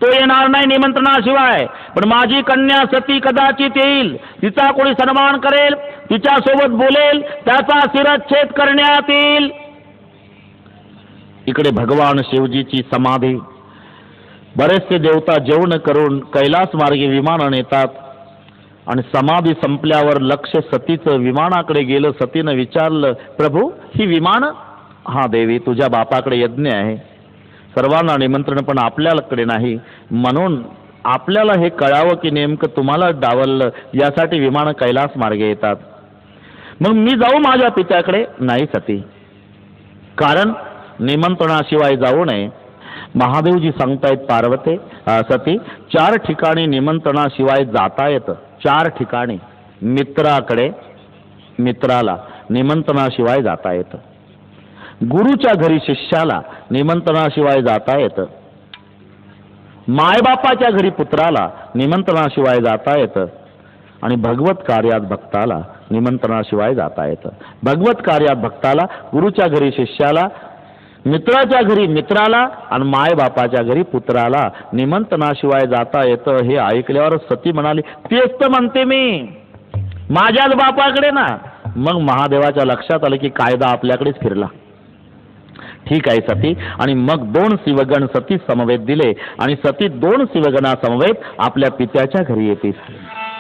तो येणार नाही निमंत्रणाशिवाय. पण माझी कन्या सती कदाचित येईल, तिचा कोणी सन्मान करेल, तिच्यासोबत बोलेल, त्याचा शिरच्छेद करण्यात येईल. इकडे भगवान शिवजीची समाधी. बरेचसे देवता जेवण करून कैलास मार्गे विमानं नेतात आणि समाधी संपल्यावर लक्ष सतीचं विमानाकडे गेलं. सतीनं विचारलं, प्रभू ही विमानं? हा देवी, तुझ्या बापाकडे यज्ञ आहे, सर्वांना निमंत्रण पण आपल्याकडे नाही, म्हणून आपल्याला हे कळावं की नेमकं तुम्हाला डावललं, यासाठी विमानं कैलास मार्गे येतात. मग मी जाऊ माझ्या पित्याकडे? नाही सती, कारण निमंत्रणाशिवाय जाऊ नये. महादेवजी सांगतायत, पार्वते सती 4 ठिकाणी निमंत्रणाशिवाय जाता येतं. 4 ठिकाणी. मित्राकडे, मित्राला निमंत्रणाशिवाय जाता येतं. गुरुच्या घरी शिष्याला निमंत्रणाशिवाय जाता येतं. मायबापाच्या घरी पुत्राला निमंत्रणाशिवाय जाता येतं. आणि भगवत कार्यात भक्ताला निमंत्रणाशिवाय जाता येतं. भगवत कार्यात भक्ताला, गुरुच्या घरी शिष्याला, मित्राच्या घरी मित्राला आणि मायबापाच्या घरी पुत्राला निमंत्रणाशिवाय जाता येतं. हे ऐकल्यावर सती म्हणाली, तेच तर म्हणते मी, माझ्याच बापाकडे ना. मग महादेवाच्या लक्षात आलं की कायदा आपल्याकडेच फिरला. ठीक आहे सती. आणि मग 2 शिवगण सती समवेत दिले आणि सती 2 शिवगणा समवेत आपल्या पित्याच्या घरी येते.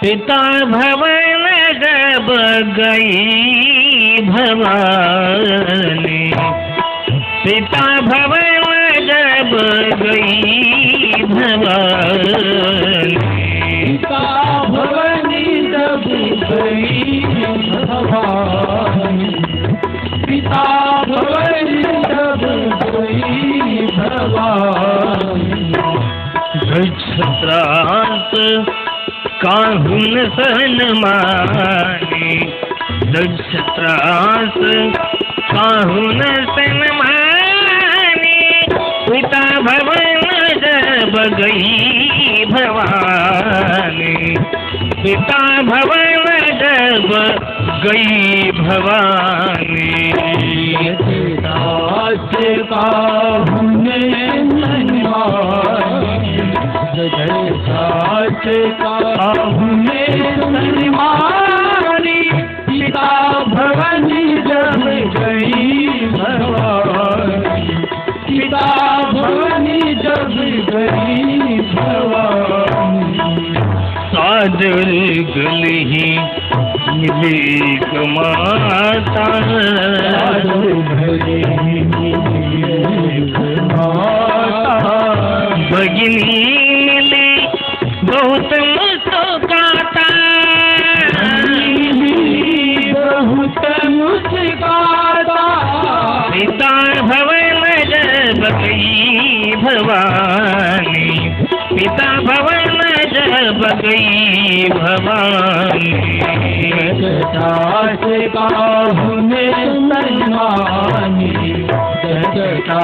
पिता भवन जब गई भवानी, पिता भवन जब गई भवानी, पिता भवनी जब गई भवानी, पिता भवनी जब गई भवानी. छत्रांत काहून सन्मानी, छत्रांत काहून सन्मानी, पिता भवन जब गई भवानी, पिता भवन जब गई भवानी दास का हमने सन्मानी दास का हमने सन्मानी पिता भवन जब गई भवानी पिता भवन जब गई भवानी सादर गली मिली माता भगिनी मिली बहुत मुस्काता बहुत मुस्काता पिता भवन जब गई भवानी पिता भवन जब गई भवानी दास का हमने सन्मानी दास का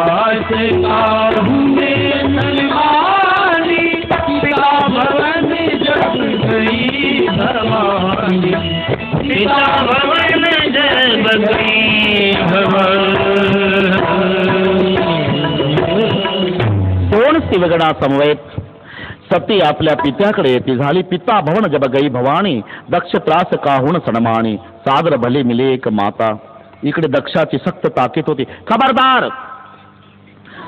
हमने सन्मानी पिता भवन जब गई भवानी पिता भवन जब गई भवानी कोण शिवगणा समवेत सती आपल्या पित्याकडे येते झाली पिता भवन जब गई भवानी दक्ष त्रास काहून सन्मानी सादर भले मिले एक माता. इकडे दक्षाची सक्त ताकीद होती. खबरदार,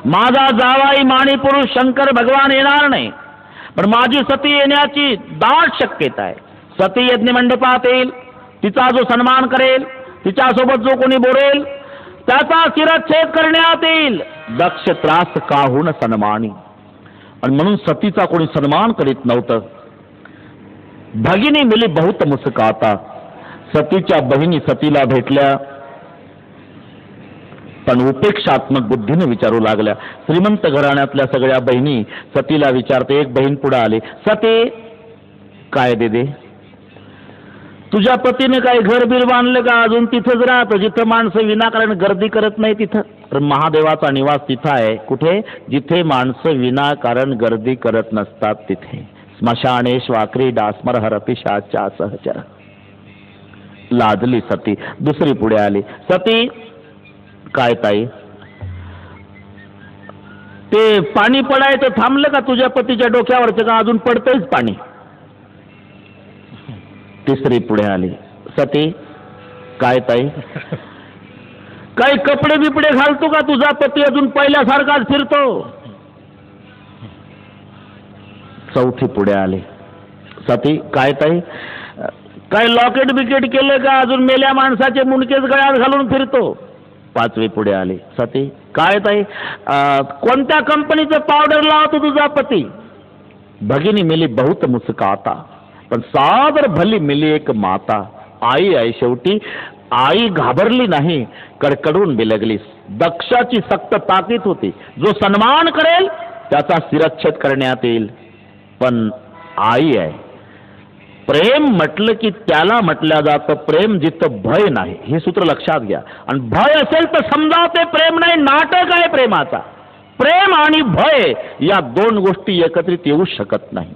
माझा जावाई माणी पुरुष शंकर भगवान येणार नाही, पण माझी सती येण्याची दाट शक्यता आहे. सती यज्ञ मंडपात येईल, तिचा जो सन्मान करेल, तिच्यासोबत जो कोणी बोलेल त्याचा शिरच्छेद करण्यात येईल. दक्ष त्रास काहून सन्मानी. आणि म्हणून सतीचा कोणी सन्मान करीत नव्हतं. भगिनी मिली बहुत मुस्काता. सतीच्या बहिणी सतीला भेटल्या, पण उपेक्षात्मक बुद्धीने विचारू लागल्या. श्रीमंत घराण्यातल्या सगळ्या बहिणी सतीला विचारते. एक बहीण पुढे आली. सती, काय दे तुझ्या पतीने काय घर बीर बांधलं का? अजून तिथंच राहतं जिथं माणसं विनाकारण गर्दी करत नाही तिथं. तर महादेवाचा निवास तिथं आहे. कुठे? जिथे माणसं विनाकारण गर्दी करत नसतात तिथे. स्मशाने श्वाकरी डासमर हरपिशाच्या सहचर. लाजली सती. दुसरी पुढे आली. सती, काय ताई, ते पाणी पडायचं थांबलं का तुझ्या पतीच्या डोक्यावरचं का अजून पडतंयच पाणी? तिसरी पुढे आली. सती, काय ताई, काही कपडे बिपडे घालतो का तुझा पती अजून पहिल्यासारखाच फिरतो? चौथी पुढे आली. सती, काय ताई, काय लॉकेट बिकेट केलं का अजून मेल्या माणसाचे मुंडकेच गळ्यात घालून फिरतो? पाचवी पुढे आली. सती, काय ताई, कोणत्या कंपनीचं पावडर लावतो तुझा पती? भगिनी मिली बहुत मुस्काता, पण सादर भली मिली एक माता. आई आहे शेवटी. आई घाबरली नाही, कडकडून बिलगली. दक्षाची सक्त ताकीद होती. जो सन्मान करेल त्याचा शिरच्छेद करण्यात येईल. पण आई आहे. प्रेम म्हटलं की त्याला म्हटलं जातं प्रेम जिथं भय नाही. हे सूत्र लक्षात घ्या. आणि भय असेल तर समजा ते प्रेम नाही, नाटक आहे प्रेमाचा. प्रेम आणि भय या दोन गोष्टी एकत्रित येऊ शकत नाही.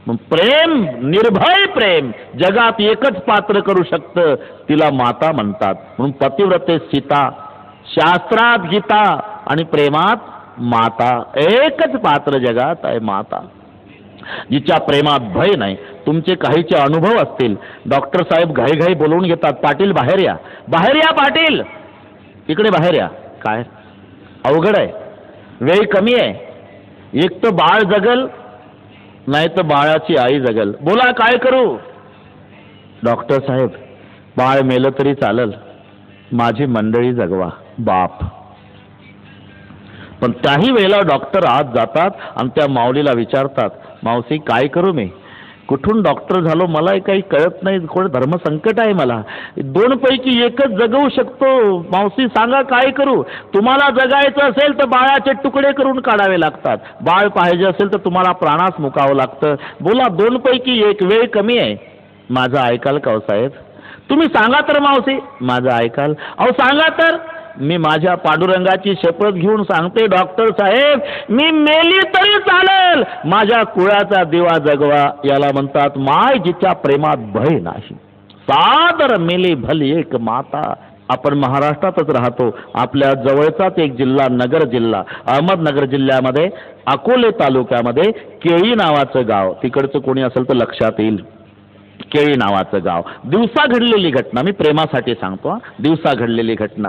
मग प्रेम, निर्भय प्रेम जगात एकच पात्र करू शकतं, तिला माता म्हणतात. म्हणून पतिव्रते सीता, शास्त्रात गीता आणि प्रेमात माता. एकच पात्र जगात आहे, माता, जिच्या प्रेमात भय नाही. तुमचे काहीचे अनुभव असतील. डॉक्टर साहेब घाई बोलवून घेतात. पाटील बाहेर या, बाहेर या पाटील, इकडे बाहेर या. काय अवघड आहे, वेळ कमी आहे. एक तर बाळ जगल, नाही तर बाळाची आई जगल. बोला काय करू? डॉक्टर साहेब, बाळ मेलं तरी चालल, माझी मंडळी जगवा. बाप. पण त्याही वेळेला डॉक्टर आत जातात आणि त्या माऊलीला विचारतात, मावशी काय करू मी? कुठून डॉक्टर झालो मला काही कळत नाही, कोण धर्मसंकट आहे मला, दोन पैकी एकच जगवू शकतो मावशी, सांगा काय करू? तुम्हाला जगायचं असेल तर बाळाचे तुकडे करून काढावे लागतात, बाळ पाहिजे असेल तर तुम्हाला प्राणास मुकावं लागतं. बोला दोन पैकी एक, वेळ कमी आहे. माझं ऐकाल का हो साहेब? तुम्ही सांगा तर मावशी. माझं ऐकाल? अहो सांगा तर. मी माझ्या पांडुरंगाची शपथ घेऊन सांगते डॉक्टर साहेब, मी मेली तरी चालेल, माझ्या कुळाचा दिवा जगवा. याला म्हणतात माय जिच्या प्रेमात भय नाही. सादर मेली भली एक माता. आपण महाराष्ट्रातच राहतो. आपल्या जवळचाच एक जिल्हा नगर जिल्हा, अहमदनगर जिल्ह्यामध्ये अकोले तालुक्यामध्ये केळी नावाचं गाव, तिकडचं कोणी असेल तर लक्षात येईल. केळी नावाचं गाव, दिवसा घडलेली घटना, मी प्रेमासाठी सांगतो, दिवसा घडलेली घटना.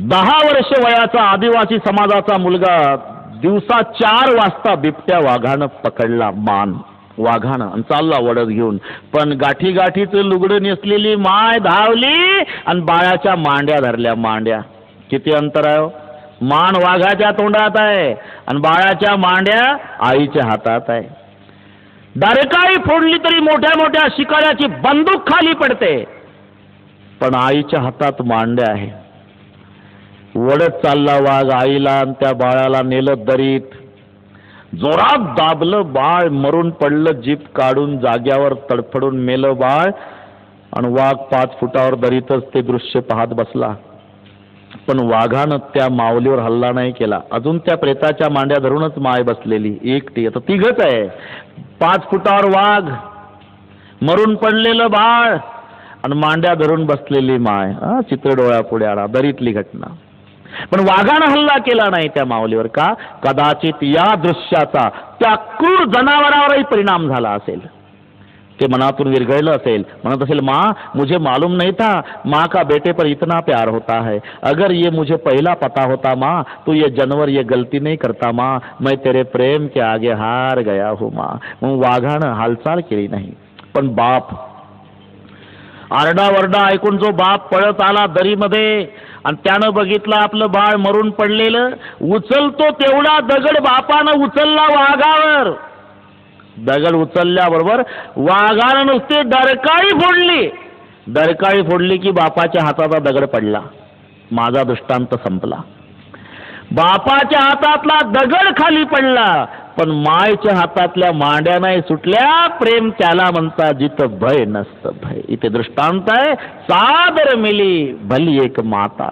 10 वर्ष वयाचा आदिवासी समाजाचा मुलगा दिवसा 4 वाजता बिबट्या वाघानं पकडला, मान वाघानं, आणि चालला वडद घेऊन. पण गाठी गाठीचं लुगडं नेसलेली माय धावली आणि बाळाच्या मांड्या धरल्या. मांड्या किती अंतर आहे, मान वाघाच्या तोंडात आहे आणि बाळाच्या मांड्या आईच्या हातात आहे. डरकाळी फोडली तरी मोठ्या मोठ्या शिकाऱ्याची बंदूक खाली पडते, पण आईच्या हातात मांड्या आहे. वडत चालला वाघ आईला आणि त्या बाळाला नेलं दरीत. जोरात दाबलं, बाळ मरून पडलं. जीप काढून जाग्यावर तडफडून मेलं बाळ आणि वाघ 5 फुटावर दरीतच ते दृश्य पाहत बसला. पण वाघानं त्या माऊलीवर हल्ला नाही केला. अजून त्या प्रेताच्या मांड्या धरूनच माय बसलेली एकटी. आता तिघच आहे, 5 फुटावर वाघ, मरून पडलेलं बाळ आणि मांड्या धरून बसलेली माय. चित्र डोळ्यापुढे आला, दरीतली घटना. पण वाघानं हल्ला केला नाही त्या माऊलीवर. का? कदाचित या दृश्याचा त्या क्रूर जनावरावरही परिणाम झाला असेल. ते मनातून विरघळलं असेल, म्हणत असेल माँ मुझे मालूम नहीं था माँ का बेटे पर इतना प्यार होता है. अगर ये मुझे पहला पता होता माँ तो ये जानवर ये गलती नहीं करता माँ, मैं तेरे प्रेम के आगे हार गया हूँ माँ. मग वाघानं हालचाल केली नाही. पण बाप आरडावरडा ऐकून जो बाप पळत आला दरीमध्ये आणि त्यानं बघितलं आपलं बाळ मरून पडलेलं, उचलतो तेवढा दगड बापानं उचलला वाघावर. दगड उचलल्याबरोबर वाघानं नुसती डरकाळी फोडली. डरकाळी फोडली की बापाच्या हाताचा दगड पडला. माझा दृष्टांत संपला. बापाच्या हातातला दगड खाली पडला, पण मायच्या हातातल्या मांड्या नाही सुटल्या. प्रेम त्याला म्हणता जिथं भय नसतं भय. इथे दृष्टांत आहे, सादर मेली भली एक माता.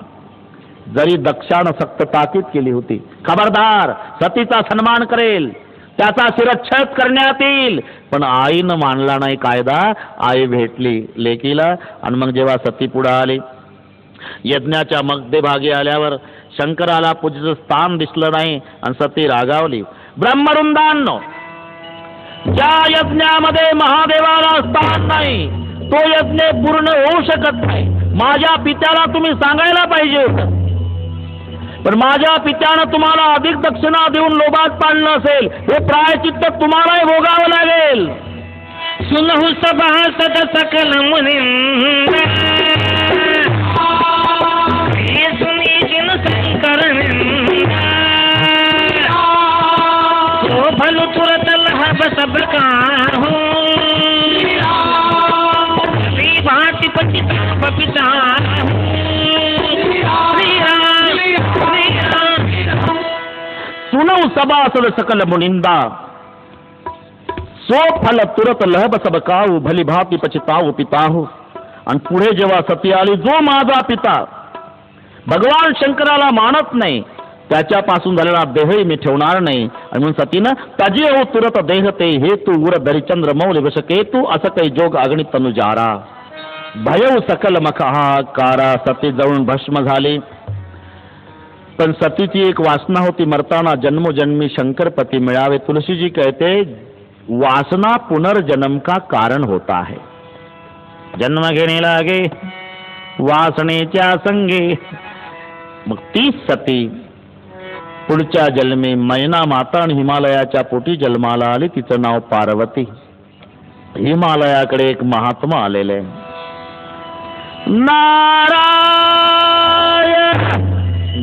जरी दक्षानं सक्त ताकीद केली होती, खबरदार सतीचा सन्मान करेल, त्याचा शिरच्छेद करण्यात येईल, पण आईनं मानला नाही कायदा. आई भेटली लेकीला आणि मग जेव्हा सती पुढे आली, यज्ञाच्या मध्यभागी आल्यावर शंकराला पूजेचं स्थान दिसलं नाही आणि सती रागावली. ब्रह्मवृंदांनो, ज्या यज्ञामध्ये महादेवाला स्थान नाही तो यज्ञ पूर्ण होऊ शकत नाही. माझ्या पित्याला तुम्ही सांगायला पाहिजे होतं, पण माझ्या पित्यानं तुम्हाला अधिक दक्षिणा देऊन लोभात पाडलं असेल. हे प्रायचित्त तुम्हालाही भोगावं लागेल. सुनहु सभासद सकल मुनिंद, ये सुनी जिन शंकर निंदा, तो भलु तुरत लहब सब काहू, श्री भांति पतिता पपिता. सुनऊ सभासद सकल मुनिंदा, सो फल तुरत लहब सब काऊ, भली भाती पचिताऊ पिताहू. आणि पुढे जेव्हा सती आली, जो माझा पिता भगवान शंकराला मानत नाही त्याच्यापासून झालेला देहही मी ठेवणार नाही. आणि म्हणून सतीनं तजे हो तुरत देहते हे तू उर दरिचंद्र मौल वशके तू असं काही जोग अग्नि तनुजारा. भयऊ सकल मखहाकारा. सती जळून भस्म झाली. पण सतीची एक वासना होती, मरताना जन्मोजन्मी शंकरपती मिळावे. तुलसीजी कहते वासना पुनर्जन्म का कारण होता है. जन्म घेणे लागे वासनेच्या संगे. मग तीच सती पुढच्या जन्मी मैना माता आणि हिमालयाच्या पोटी जन्माला आली. तिचं नाव पार्वती. हिमालयाकडे एक महात्मा आलेले, नारायण.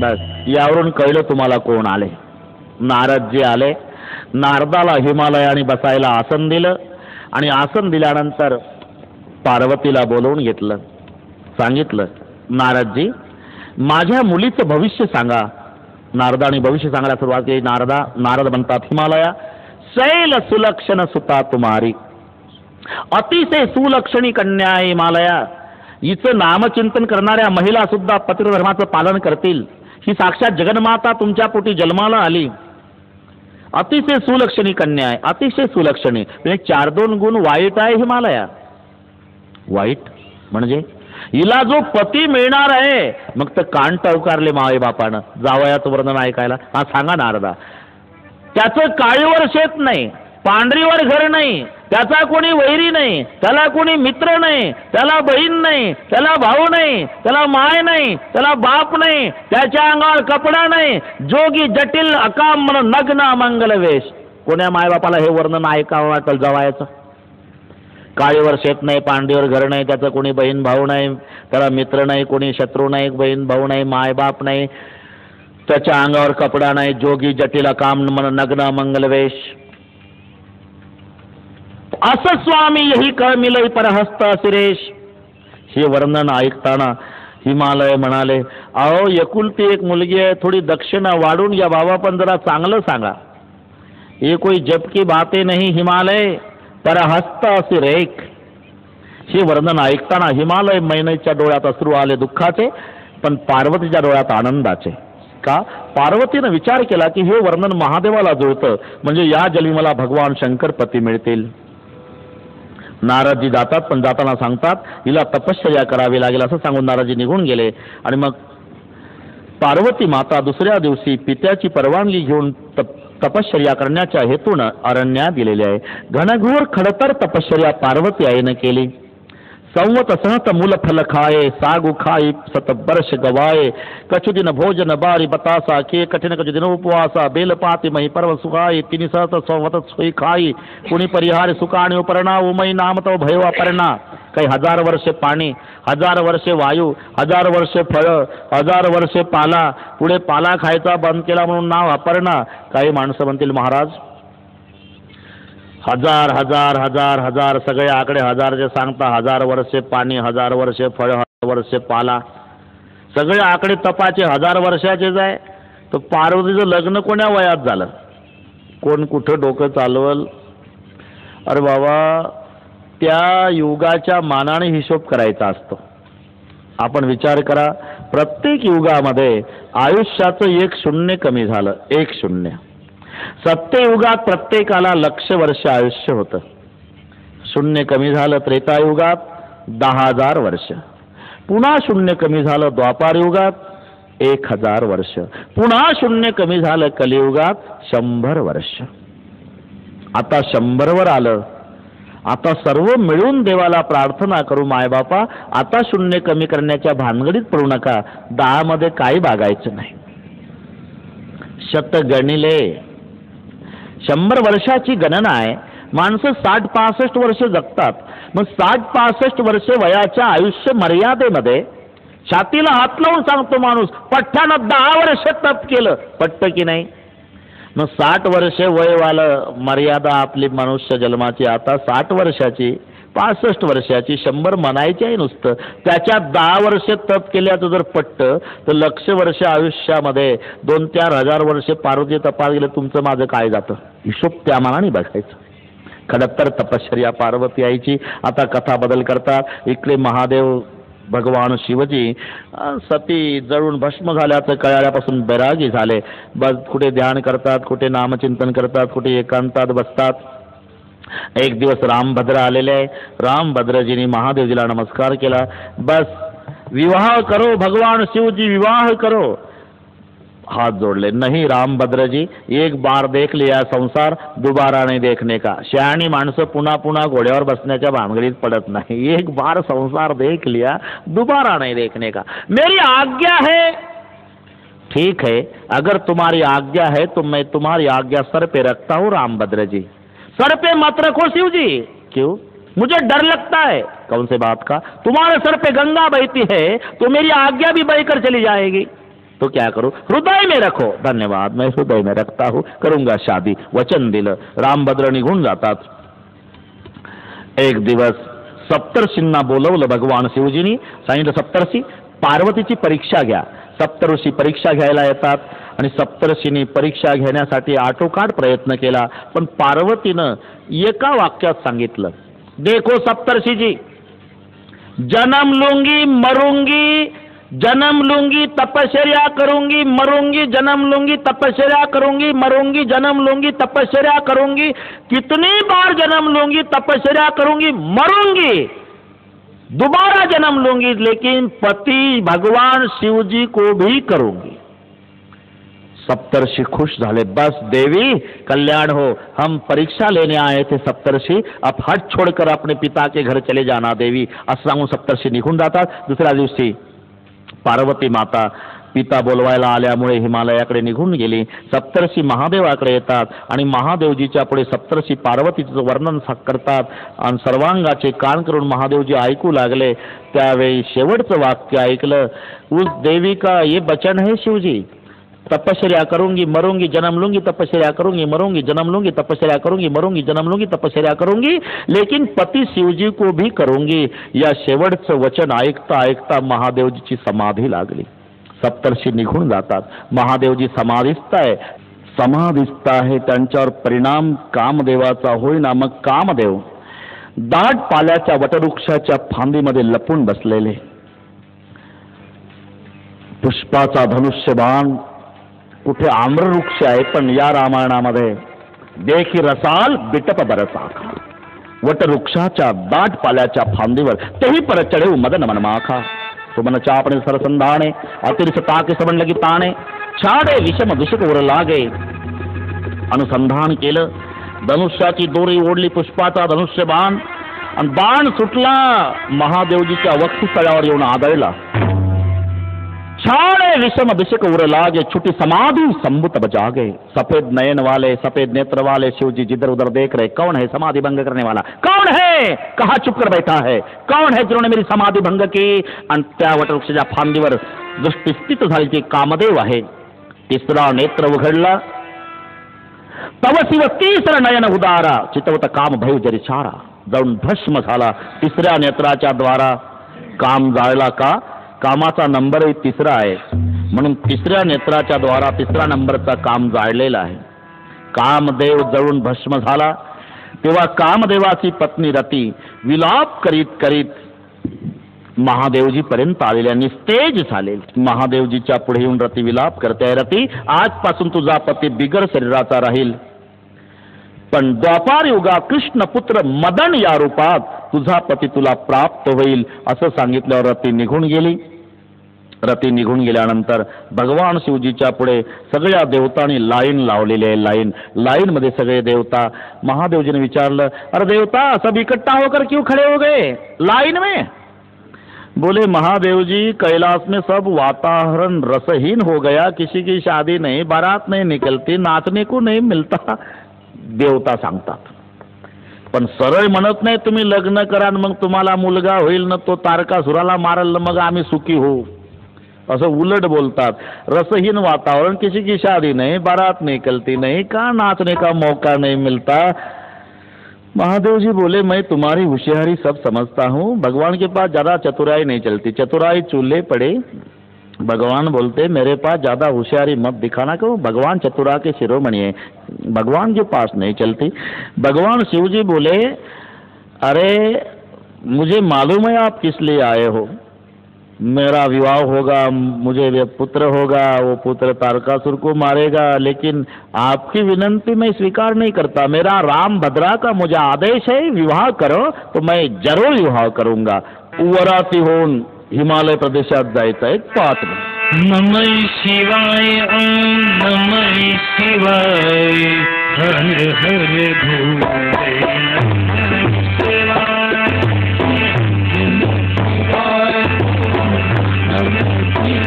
बस यावरून कळलं तुम्हाला कोण आले. नारदजी आले. नारदाला हिमालयाने बसायला आसन दिलं आणि आसन दिल्यानंतर पार्वतीला बोलवून घेतलं. सांगितलं, नारदजी माझ्या मुलीचं भविष्य सांगा. नारदाने भविष्य सांगायला सुरुवात केली. नारद म्हणतात, हिमालया शैल सुलक्षण सुता तुम्हारी, अतिशय सुलक्षणी कन्या आहे हिमालया. हिचं नामचिंतन करणाऱ्या महिला सुद्धा पतिधर्माचं पालन करतील. ही साक्षात जगन्माता तुमच्या पोटी जन्माला आली. अतिशय सुलक्षणी कन्या आहे, अतिशय सुलक्षणी. म्हणजे 4-2 गुण वाईट आहे हिमालया. वाईट म्हणजे हिला जो पती मिळणार आहे, मग तर कान टवकारले मावे बापानं जावयाचं वर्णन ऐकायला. हा सांगा नारदा, त्याचं काळीवर शेत नाही, पांढरीवर घर नाही, त्याचा कोणी वैरी नाही, त्याला कोणी मित्र नाही, त्याला बहीण नाही, त्याला भाऊ नाही, त्याला माय नाही, त्याला बाप नाही, त्याच्या अंगावर कपडा नाही, जोगी जटिल अकाम नग्न अमंगल वेश. कोण्या मायबापाला हे वर्णन ऐकावं वाटेल जावयाचं? काळीवर शेत नाही, पांढरीवर घर नाही, त्याचं कोणी बहीण भाऊ नाही, त्याला मित्र नाही, कोणी शत्रू नाही, बहीण भाऊ नाही, माय बाप नाही, त्याच्या अंगावर कपडा नाही, जोगी जटिल अकाम नग्न अमंगल वेश. असं स्वामी यही कळमिलय परहस्त सुरेश. हे वर्णन ऐकताना हिमालय म्हणाले, अहो एकुलती एक मुलगी आहे, थोडी दक्षिणा वाढून या बाबा, पण जरा चांगलं सांगा. हे कोई जबकी बातें नहीं हिमालय परहस्त सुरेख. हे वर्णन ऐकताना हिमालय मैनेच्या डोळ्यात अश्रू आले दुःखाचे, पण पार्वतीच्या डोळ्यात आनंदाचे. का? पार्वतीनं विचार केला की हे वर्णन महादेवाला जुळतं, म्हणजे या जन्मी मला भगवान शंकर पती मिळतील. नारदजी जातात, पण जाताना सांगतात हिला तपश्चर्या करावी लागेल असं सांगून नारदजी निघून गेले. आणि मग पार्वती माता दुसऱ्या दिवशी पित्याची परवानगी घेऊन तपश्चर्या करण्याच्या हेतून अरण्यात गेलेले आहे. घनघोर खडतर तपश्चर्या पार्वती आईने केली. संवत सहत मूल फल खाए, सागु खाई सत वर्ष गवाए, कछु दिन भोजन बारी बतासा के, कठिन कछु दिन उपवासा, बेल पाती मही पर्व सुखाई, तिनि सहत संवत सोई खाई, कुणी परिहार सुखाणी उपरणा, उमई नाम तो भयो अपर्णा. काही 1000 वर्षे पाणी, 1000 वर्षे वायू, 1000 वर्षे फळ, 1000 वर्षे पाला, पुढे पाला खायचा बंद केला म्हणून नाव अपर्णा. काही माणसं म्हणतील महाराज 1000 1000 1000 1000 सगळे आकडे 1000 जे सांगता, 1000 वर्षे पाणी, 1000 वर्षे फळ, 1000 वर्षे पाला, सगळे आकडे तपाचे 1000 वर्षाचेच आहे. तर पार्वतीचं लग्न कोण्या वयात झालं? कोण कुठं डोकं चालवल? अरे बाबा, त्या युगाच्या मानाने हिशोब करायचा असतो. आपण विचार करा, प्रत्येक युगामध्ये आयुष्याचं 1 शून्य कमी झालं, 1 शून्य. सत्ययुगात प्रत्येकाला 1,00,000 वर्ष आयुष्य होतं. शून्य कमी झालं त्रेतायुगात 10,000 वर्ष. पुन्हा शून्य कमी झालं द्वापार युगात 1,000 वर्ष. पुन्हा शून्य कमी झालं कलियुगात 100 वर्ष. आता 100 वर आलं. आता सर्व मिळून देवाला प्रार्थना करू, मायबापा आता शून्य कमी करण्याच्या भानगडीत पडू नका. 10 मध्ये काही बागायचं नाही. शत गणिले 100 वर्षाची गणना आहे. माणसं 60-65 वर्ष जगतात. मग 60-65 वर्ष वयाच्या आयुष्य मर्यादेमध्ये छातीला हात लावून सांगतो माणूस, पठ्ठ्यानं 10 वर्ष तप केलं, पटतं की नाही? मग 60 वर्ष वयवालं मर्यादा आपली मनुष्य जन्माची आता 60 वर्षाची, 65 वर्षाची, 100 म्हणायची आहे नुसतं. त्याच्यात 10 वर्ष तप केल्याचं जर पटतं तर 1,00,000 वर्ष आयुष्यामध्ये 2-4 हजार वर्ष पार्वती तपास गेलं, तुमचं माझं काय जातं? हिशोब त्या मानाने बघायचं. खडतर तपश्चर्या पार्वती आईची. आता कथा बदल करतात. इकडे महादेव भगवान शिवजी सती जळून भस्म झाल्याचं कळाल्यापासून बैरागी झाले. बस कुठे ध्यान करतात, कुठे नामचिंतन करतात, कुठे एकांतात बसतात. एक दिवस रामभद्र आलेले आहे. रामभद्रजींनी महादेवजीला नमस्कार केला. बस विवाह करो भगवान शिवजी, विवाह करो. हाथ जोड़ले. नहीं रामभद्र जी, एक बार देख लिया संसार, दोबारा नहीं देखने का. शहाणी माणसं पुन्हा पुन्हा घोड्यावर बसण्याच्या भानगडीत पडत नाही. एक बार संसार देख लिया, दोबारा नहीं देखने का. मेरी आज्ञा है. ठीक है, अगर तुम्हारी आज्ञा है तो मैं तुम्हारी आज्ञा सर पे रखता हूँ रामभद्र जी. सर पे मत रखो शिव जी. क्यों? मुझे डर लगता है. कौन से बात का? तुम्हारे सर पे गंगा बहती है तो मेरी आज्ञा भी बहकर चली जाएगी. तो क्या करूं? हृदय में रखो. धन्यवाद, मैं हृदय में रखता हूं, करूंगा शादी. वचन दिलं. रामभद्र निघून जातात. एक दिवस सप्तर्षींना बोलवलं भगवान शिवजींनी. सांगितलं, सप्तर्षी पार्वतीची परीक्षा घ्या. सप्तऋषी परीक्षा घ्यायला येतात आणि सप्तर्षींनी परीक्षा घेण्यासाठी आटोकाट प्रयत्न केला. पण पार्वतीनं एका वाक्यात सांगितलं, देखो सप्तर्षी जी, जन्म लूंगी मरूंगी, जन्म लूंगी तपश्चर्या करूंगी मरूंगी, जन्म लूंगी तपश्चर्या करूंगी मरूंगी, जन्म लूंगी तपश्चर्या करूंगी, कितनी बार जन्म लूंगी तपश्चर्या करूंगी मरूंगी, दोबारा जन्म लूंगी, लेकिन पति भगवान शिव जी को भी करूंगी। सप्तर्षि खुश झाले, बस देवी कल्याण हो, हम परीक्षा लेने आए थे सप्तर्षि, अब हट छोड़कर अपने पिता के घर चले जाना देवी, असं सांगून सप्तर्षि निघून जातात। दुसऱ्या दिवशी पार्वती माता पिता बोलवायला आल्यामुळे हिमालयाकडे निघून गेली। सप्तर्षी महादेवाकडे येतात आणि महादेवजीच्या पुढे सप्तर्षी पार्वतीचं वर्णन करतात आणि सर्वांगाचे कान करून महादेवजी ऐकू लागले। त्यावेळी शेवटचं वाक्य ऐकलं, उस देवी का ये वचन है शिवजी, तपश्चर्या करूंगी मरूंगी, जन्म लूंगी तपश्चर्या करूंगी मरूंगी, जन्म लूंगी तपश्चर्या करूंगी मरूंगी, जन्म लूंगी तपश्चर्या करूंगी, लेकिन पति शिवजी को भी करूंगी। या शेवटचं वचन ऐकता ऐकता महादेवजीची समाधी लागली। सप्तर्षी निघून जातात, महादेवजी समाधिस्थ आहे, त्यांच्यावर परिणाम कामदेवाचा होईना। मग कामदेव दाट पाल्याच्या वटवृक्षाच्या फांदीमध्ये लपून बसलेले, पुष्पाचा धनुष्यबाण, कुठे आम्रवृक्ष आहे पण या रामायणामध्ये देखी रसाल बिटप बरसा, वटवृक्षाच्या दाट पाल्याच्या फांदीवर तेही परत चढेऊ मदन मनमाखा, सुमन चापणे सरसंधाने अतिरिक्त ताके सबन लगी ताणे, छाडे विषम विषक उर लागे। अनुसंधान केलं, धनुष्याची दोरी ओढली, पुष्पाचा धनुष्यबाण आणि बाण सुटला, महादेवजीच्या वक्षस्थळावर येऊन आदळला। छाड़े विषम विषक उर लागे, छुटी समाधि संबुत बजागे। सफेद नयन वाले सफेद नेत्र वाले शिवजी जिधर उधर देख रहे, कौन है समाधि भंग करने वाला, कौन है, कहा चुप कर बैठा है, कौन है जिन्होंने मेरी समाधि भंग की। आणि त्या वटवृक्षाच्या फांदीवर दृष्टी स्थित झाली कामदेव आहे। तिसरा नेत्र उघडला, तव शिव तिसरा नयन उदारा, चितवत काम भय जरिचारा, जाऊन भस्म झाला। तिसऱ्या नेत्राच्या द्वारा काम जाळला का, कामाचा नंबरही तिसरा आहे म्हणून तिसऱ्या नेत्राच्या द्वारा तिसरा नंबरचा काम जाळलेला आहे। कामदेव जळून भस्म झाला, तेव्हा कामदेवाची पत्नी रती विलाप करीत करीत महादेवजी पर्यंत आलेल्या, निस्तेज झाले। महादेवजीच्या पुढे येऊन रती विलाप करते, रती आजपासून तुझा पती बिगर शरीराचा राहील, पण द्वापार युगात कृष्ण पुत्र मदन या रूपात तुझा पती तुला प्राप्त होईल असं सांगितल्यावर रती निघून गेली। रती निघून गेल्यानंतर भगवान शिवजीच्या पुढे सगळ्या देवतांनी लाईन लावलेली आहे। लाईन मध्ये सगळे देवता। महादेवजी ने विचारलं, अरे देवता सब इकट्ठा होकर क्यों खड़े हो गए लाइन में। बोले महादेव जी, कैलाश में सब वातावरण रसहीन हो गया, किसी की शादी नहीं, बारात नहीं निकलती, नाचने को नहीं मिलता। देवता सांगतात, पण सरळ म्हणत नाही तुम्ही लग्न करा मग तुम्हाला मुलगा होईल ना, तो तारकासुराला मारल मग आम्ही सुखी होऊ, असं उलट बोलतात। रसहीन वातावरण, किसी की शादी नहीं, बारात निकलती नहीं, का नाचने का मौका नहीं मिलता। महादेव जी बोले, मैं तुम्हारी होशियारी सब समझता हूँ, भगवान के पास ज्यादा चतुराई नहीं चलती, चतुराई चूल्हे पड़े। भगवान बोलते, मेरे पास ज्यादा होशियारी मत दिखाना, क्यों, भगवान चतुरा के शिरोमणि है, भगवान के पास नहीं चलती। भगवान शिव जी बोले, अरे मुझे मालूम है आप किस लिए आए हो, मेरा विवाह होगा, मुझे पुत्र होगा, वो पुत्र तारकासुर को मारेगा, लेकिन आपकी विनंती मैं स्वीकार नहीं करता। मेरा राम भद्रा का मुझे आदेश है, विवाह करो तो मैं जरूर विवाह करूंगा। वराती होऊन हिमालय प्रदेशात जायचं एक पाठ। नमः शिवाय, ओम नमः शिवाय, हर हर भोले, नमः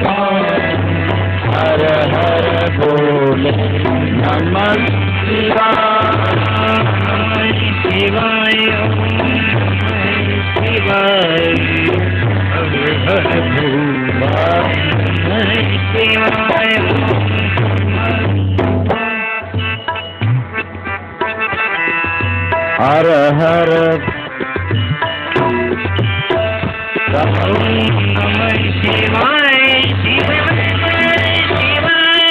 शिवाय, हर हर भोले नमः शिवाय, शिवाय, शिवाय, हर हर भोले, शिवाय। हर हर नमः शिवाय, शिवाय, शिवाय,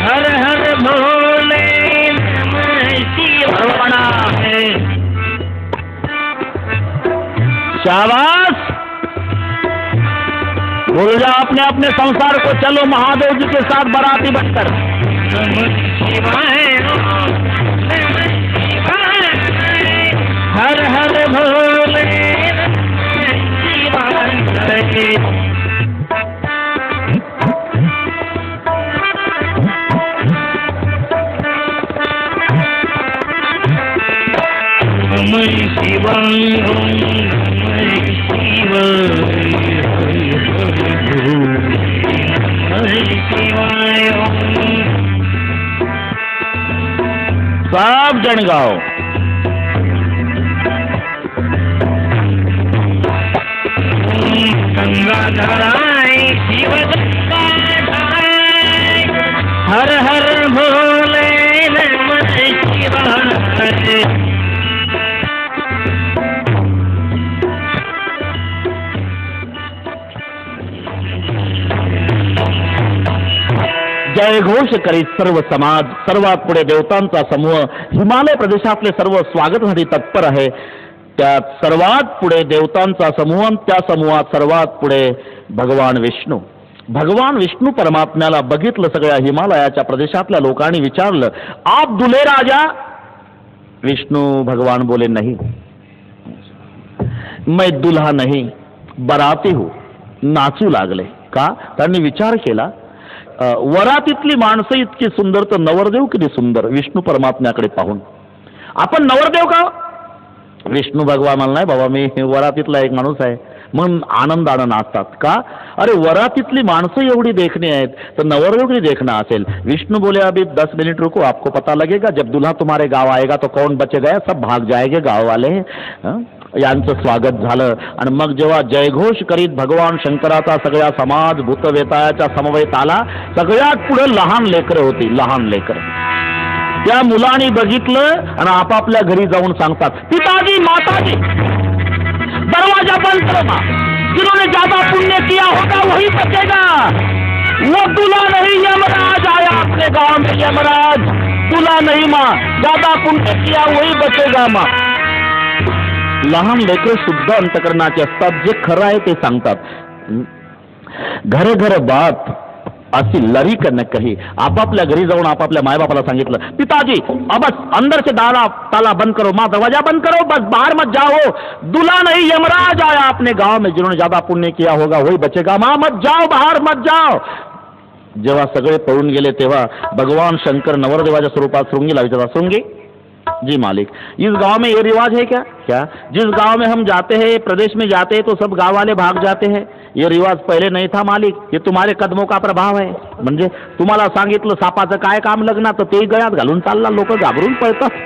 हर हर भोले, नमः शिवाय। शाबाश भूल जाओ अपने अपने संसार को, चलो महादेव जी के साथ बाराती बनकर। हर हर भोले सब जन गाओ। गंगाधराय शिव गंगाधराय हर हर भोले नमः शिवाय। जयघोष करीत सर्व समाज, सर्वात पुढे देवतांचा समूह हिमालय प्रदेशातले सर्व स्वागतासाठी तत्पर आहे। त्यात सर्वात पुढे देवतांचा समूह, त्या समूहात सर्वात पुढे भगवान विष्णू। भगवान विष्णू परमात्म्याला बघितलं सगळ्या हिमालयाच्या प्रदेशातल्या लोकांनी विचारलं, आप दुल्हे राजा? विष्णू भगवान बोले, नहीं मैं दुल्हा नहीं बराती हूं। नाचू लागले का? त्यांनी विचार केला, वरातीतली माणसं इतकी सुंदर तर नवरदेव किती सुंदर। विष्णू परमात्म्याकडे पाहून, आपण नवरदेव का? विष्णू भगवान म्हणला, नाही बाबा मी वरातीतला एक माणूस आहे म्हणून आनंदानं नाचतात का? अरे वरातीतली माणसं एवढी देखणी आहेत तर नवरदेव किती देखना असेल। विष्णु बोले, अभी 10 मिनट रुको, आपको पता लगेगा। जब दुल्हा तुम्हारे गाव आएगा तो कौन बचेगा? सब भाग जाएंगे गाव वाले। यांचं स्वागत झालं आणि मग जेव्हा जयघोष करीत भगवान शंकराचा सगळ्या समाज भूतवेताळाच्या समवेत आला, सगळ्यात पुढे लहान लेकरं होती, लहान लेकरं। त्या मुलांनी बघितलं आणि आपापल्या घरी जाऊन सांगतात, पिताजी माताजी दरवाजा बंद करो माँ, जिन्होंने ज्यादा पुण्य किया होगा वही बचेगा। वो दूल्हा नहीं यमराज आया अपने गांव में, यमराज दूल्हा नहीं माँ, ज्यादा पुण्य किया वही बचेगा माँ। लहान लेकरं शुद्ध अंतकरणाचे असतात, जे खरं आहे ते सांगतात। घर घर बात असी लरी न कही। आपापल्या घरी जाऊन आपापल्या मायबापाला सांगितलं, पिताजी अब अंदर से ताला बंद करो, माँ दरवाजा बंद करो, बस बाहर मत जाओ। दूल्हा नहीं यमराज आया अपने गांव में, जिन्होंने ज्यादा पुण्य किया होगा वही बचेगा। माँ मत जाओ, बाहर मत जाओ। जेव्हा सगळे पळून गेले तेव्हा भगवान शंकर नवरदेवाच्या स्वरूपात शृंगीला विचारला, शृंगी जी मालिक, इस गांव में ये रिवाज है क्या? क्या जिस गांव में हम जाते हैं, प्रदेश में जाते हैं तो सब गांव वाले भाग जाते हैं, ये रिवाज पहले नहीं था मालिक, ये तुम्हारे कदमों का प्रभाव है। म्हणजे तुम्हाला सांगितलं सापाचं काय काम लग्नात, तेही गळ्यात घालून चालला, लोक घाबरून पळतात।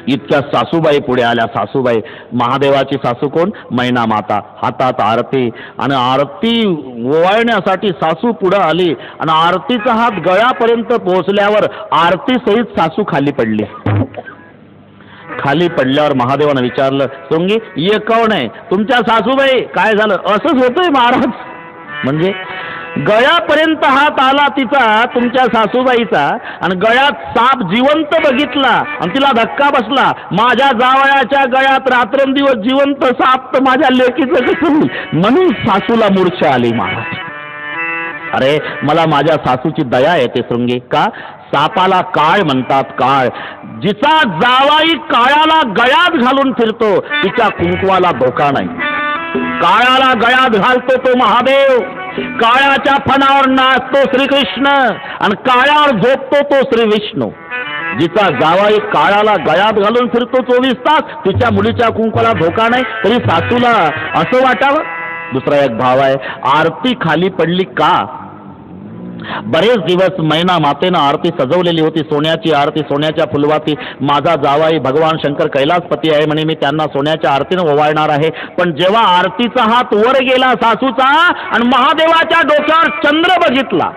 इतक्या सासूबाई पुढे आल्या। सासूबाई, महादेवाची सासू कोण? मैना माता। हातात आरती, आणि आरती ओवाळण्यासाठी सासू पुढे आली आणि आरतीचा हात गळ्यापर्यंत पोहोचल्यावर आरती सहित सासू खाली पडली। खाली पडल्यावर महादेवानं विचारलं, सोंगी ये कौन आहे? तुमच्या सासूबाई। काय झालं? असंच होतंय महाराज। म्हणजे गळ्यापर्यंत हात आला तिचा, तुमच्या सासूबाईचा, आणि गळ्यात साप जिवंत बघितला आणि तिला धक्का बसला। माझ्या जावयाच्या गळ्यात रात्रंदिवस जिवंत साप तर माझ्या लेकीचं कसं होईल? म्हणून सासूला मूर्छा आली महाराज। अरे मला माझ्या सासूची दया येते शृंगी। का? सापाला काळ म्हणतात, काळ। जिचा जावाई काळाला गळ्यात घालून फिरतो तिच्या कुंकवाला धोका नाही। काळाला गळ्यात घालतो तो महादेव, काळाच्या फणावर नाचतो श्रीकृष्ण आणि काळावर झोपतो तो श्री विष्णू। जिचा जावाई काळाला गळ्यात घालून फिरतो 24 तास, तिच्या मुलीच्या कुंकवाला धोका नाही, तरी सासूला असं वाटावं। दुसरा एक भाव आहे, आरती खाली पडली का? बरेच दिवस मैना मातेनं आरती सजवलेली होती, सोन्याची आरती, सोन्याच्या फुलवाती। माझा जावाई भगवान शंकर कैलासपती आहे म्हणे, मी त्यांना सोन्याच्या आरतीनं ओवाळणार आहे। पण जेव्हा आरतीचा हात वर गेला सासूचा आणि महादेवाच्या डोक्यावर चंद्र बघितला,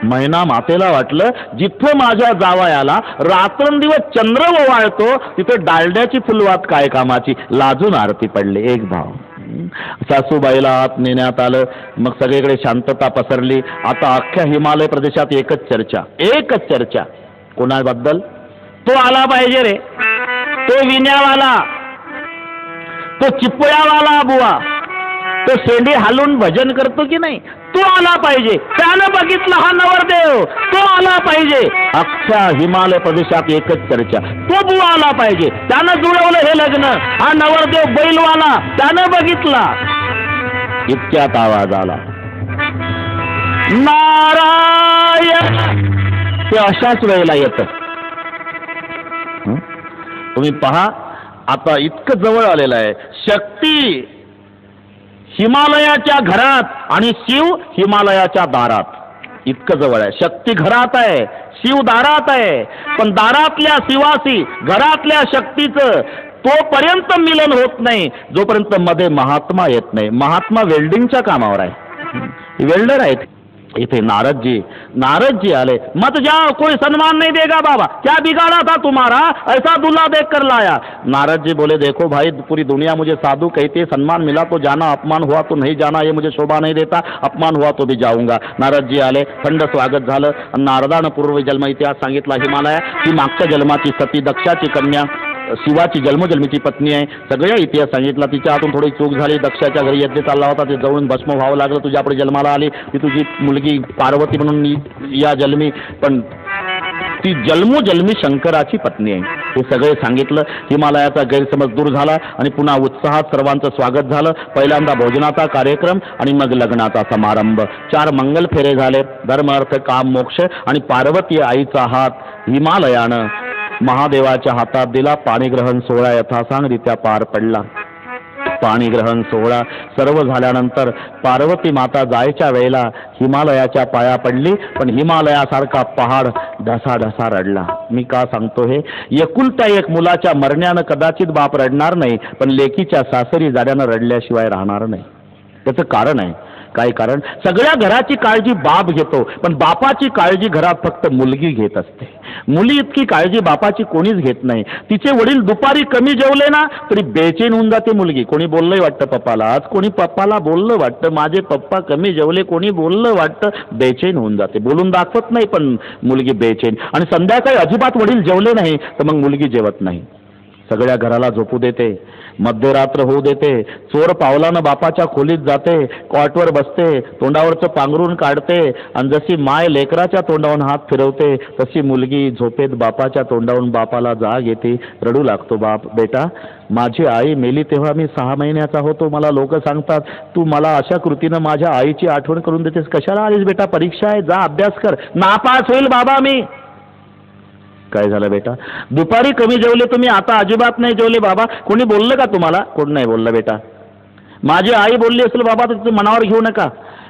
मैना मातेला वाटलं जिथं माझ्या जावयाला रात्रंदिवस चंद्र ओवाळतो तिथे डालड्याची फुलवात काय कामाची। लाजून आरती पडली। एक भाव। सासूबाईला आत नेण्यात आलं, मग सगळीकडे शांतता पसरली। आता अख्ख्या हिमालय प्रदेशात एकच चर्चा। कोणाबद्दल? तो आला पाहिजे रे, तो विण्यावाला, तो चिपळ्यावाला बुवा, तो शेंडी हालून भजन करतो की नाही, तो आला पाहिजे. त्यानं बघितला हा नवरदेव, तो आला पाहिजे. अख्ख्या हिमालय प्रदेशात एकच चर्चा, तो बुवा आला पाहिजे. त्यानं जुळवलं हे लग्न. हा नवरदेव बैलवाला, त्यानं बघितला. इतक्यात आवाज आला, नारायण. ते अशाच वेळेला येतं. तुम्ही पहा, आता इतकं जवळ आलेलं आहे. शक्ती हिमालयाच्या घरात आणि शिव हिमालयाच्या दारात. इतकं जवळ आहे. शक्ती घरात आहे, शिव दारात आहे. पण दारातल्या शिवाशी घरातल्या शक्तीचं तोपर्यंत मिलन होत नाही जोपर्यंत मध्ये महात्मा येत नाही. महात्मा वेल्डिंगच्या कामावर आहे, वेल्डर आहेत. इथे नारद जी आले. मत जाओ, कोई सम्मान नहीं देगा बाबा, क्या बिगाड़ा था तुम्हारा, ऐसा दूल्हा देख कर लाया. नारद जी बोले, देखो भाई, पूरी दुनिया मुझे साधु कहती है, सम्मान मिला तो जाना, अपमान हुआ तो नहीं जाना, ये मुझे शोभा नहीं देता, अपमान हुआ तो भी जाऊंगा. नारद जी आले, थंड स्वागत झालं. नारदानं पूर्व जन्म इतिहास सांगितला. हिमालया ती मागच्या जन्माची सती दक्षाची कन्या, शिवाची जन्मोजन्मीची पत्नी आहे. सगळ्या इतिहास सांगितला. तिच्या हातून थोडी चूक झाली. दक्षाच्या घरी यज्ञ चालला होता, ते जवळून भस्म व्हावं लागलं. तुझ्याकडे जन्माला आली, ती तुझी मुलगी पार्वती म्हणून या जन्मी, पण ती जन्मोजन्मी शंकराची पत्नी आहे. हे सगळे सांगितलं. हिमालयाचा गैरसमज दूर झाला आणि पुन्हा उत्साहात सर्वांचं स्वागत झालं. पहिल्यांदा भोजनाचा कार्यक्रम आणि मग लग्नाचा समारंभ. 4 मंगल फेरे झाले. धर्म अर्थ काम मोक्ष. आणि पार्वती आईचा हात हिमालयानं महादेवाच्या हातात दिला. पाणीग्रहण सोहळा यथासांगरित्या पार पडला. पाणीग्रहण सोहळा सर्व झाल्यानंतर पार्वती माता जायच्या वेळेला हिमालयाच्या पाया पडली. पण हिमालयासारखा पहाड ढसाढसा रडला. मी का सांगतो हे? एकुलत्या एक मुलाच्या मरण्यानं कदाचित बाप रडणार नाही, पण लेकीच्या सासरी जाण्यानं रडल्याशिवाय राहणार नाही. त्याचं कारण आहे. काय कारण? सगळ्या घराची काळजी बाप घेतो, पण बापाची काळजी घरात फक्त मुलगी घेत असते. मुली इतकी काळजी बापाची कोणीच घेत नाही. तिचे वडील दुपारी कमी जेवले ना तरी बेचैन होऊन जाते मुलगी. कोणी बोललंय वाटतं पप्पाला, आज कोणी पप्पाला बोललं वाटतं, माझे पप्पा कमी जेवले, कोणी बोललं वाटतं, बेचैन होऊन जाते. बोलून दाखवत नाही पण मुलगी बेचैन. आणि संध्याकाळी अजिबात वडील जेवले नाही तर मग मुलगी जेवत नाही. सगळ्या घराला झोपू देते, मध्यरात्र होऊ देते. चोर पावलानं बापाच्या खोलीत जाते, कॉटवर बसते, तोंडावरचं पांघरून काढते आणि जशी माय लेकराच्या तोंडावरून हात फिरवते तशी मुलगी झोपेत बापाच्या तोंडावरून बापाला जाग येते. रडू लागतो बाप. बेटा, माझी आई मेली तेव्हा मी 6 महिन्याचा होतो. मला लोक सांगतात तू मला अशा कृतीनं माझ्या आईची आठवण करून देतेस. कशाला आलीस बेटा? परीक्षा आहे, जा अभ्यास कर. नापास होईल बाबा मी. काय झालं बेटा? दुपारी कमी जेवले तुम्ही, आता अजिबात नाही जेवले बाबा. कोणी बोललं का तुम्हाला? कोण नाही बोललं बेटा. माझी आई बोलली असेल बाबा तर तिचं मनावर घेऊ नका.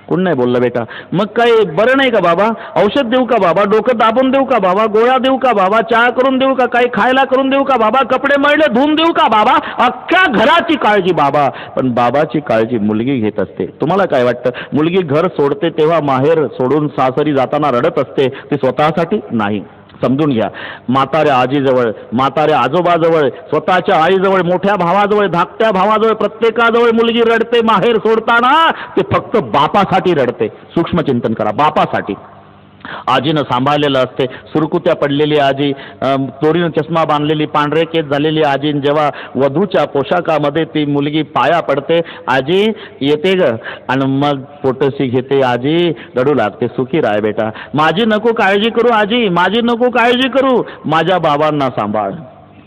कोण नाही बोललं बेटा. मग काय बरं नाही का बाबा? औषध देऊ का बाबा? डोकं दाबून देऊ का बाबा? गोळ्या देऊ का बाबा? चहा करून देऊ का? काही खायला करून देऊ का बाबा? कपडे मळले धुवून देऊ का बाबा? अख्ख्या घराची काळजी बाबा. पण बाबाची काळजी मुलगी घेत असते. तुम्हाला काय वाटतं? मुलगी घर सोडते तेव्हा माहेर सोडून सासरी जाताना रडत असते. ती स्वतःसाठी नाही. समजून घ्या. म्हाताऱ्या आजीजवळ, म्हाताऱ्या आजोबाजवळ, स्वतःच्या आईजवळ, मोठ्या भावाजवळ, धाकट्या भावाजवळ, प्रत्येकाजवळ मुलगी रडते. माहेर सोडताना ते फक्त बापासाठी रडते. सूक्ष्म चिंतन करा. बापासाठी. आजीनं सांभाळलेलं असते. सुरकुत्या पडलेली आजी, चोरीनं चष्मा बांधलेली, पांढरे केस झालेली आजी. जेव्हा वधूच्या पोशाखामध्ये ती मुलगी पाया पडते, आजी येते ग, आणि मग पोटसी घेते. आजी रडू लागते. सुखी राय बेटा, माझी नको काळजी करू आजी, माझी नको काळजी करू, माझ्या बाबांना सांभाळ.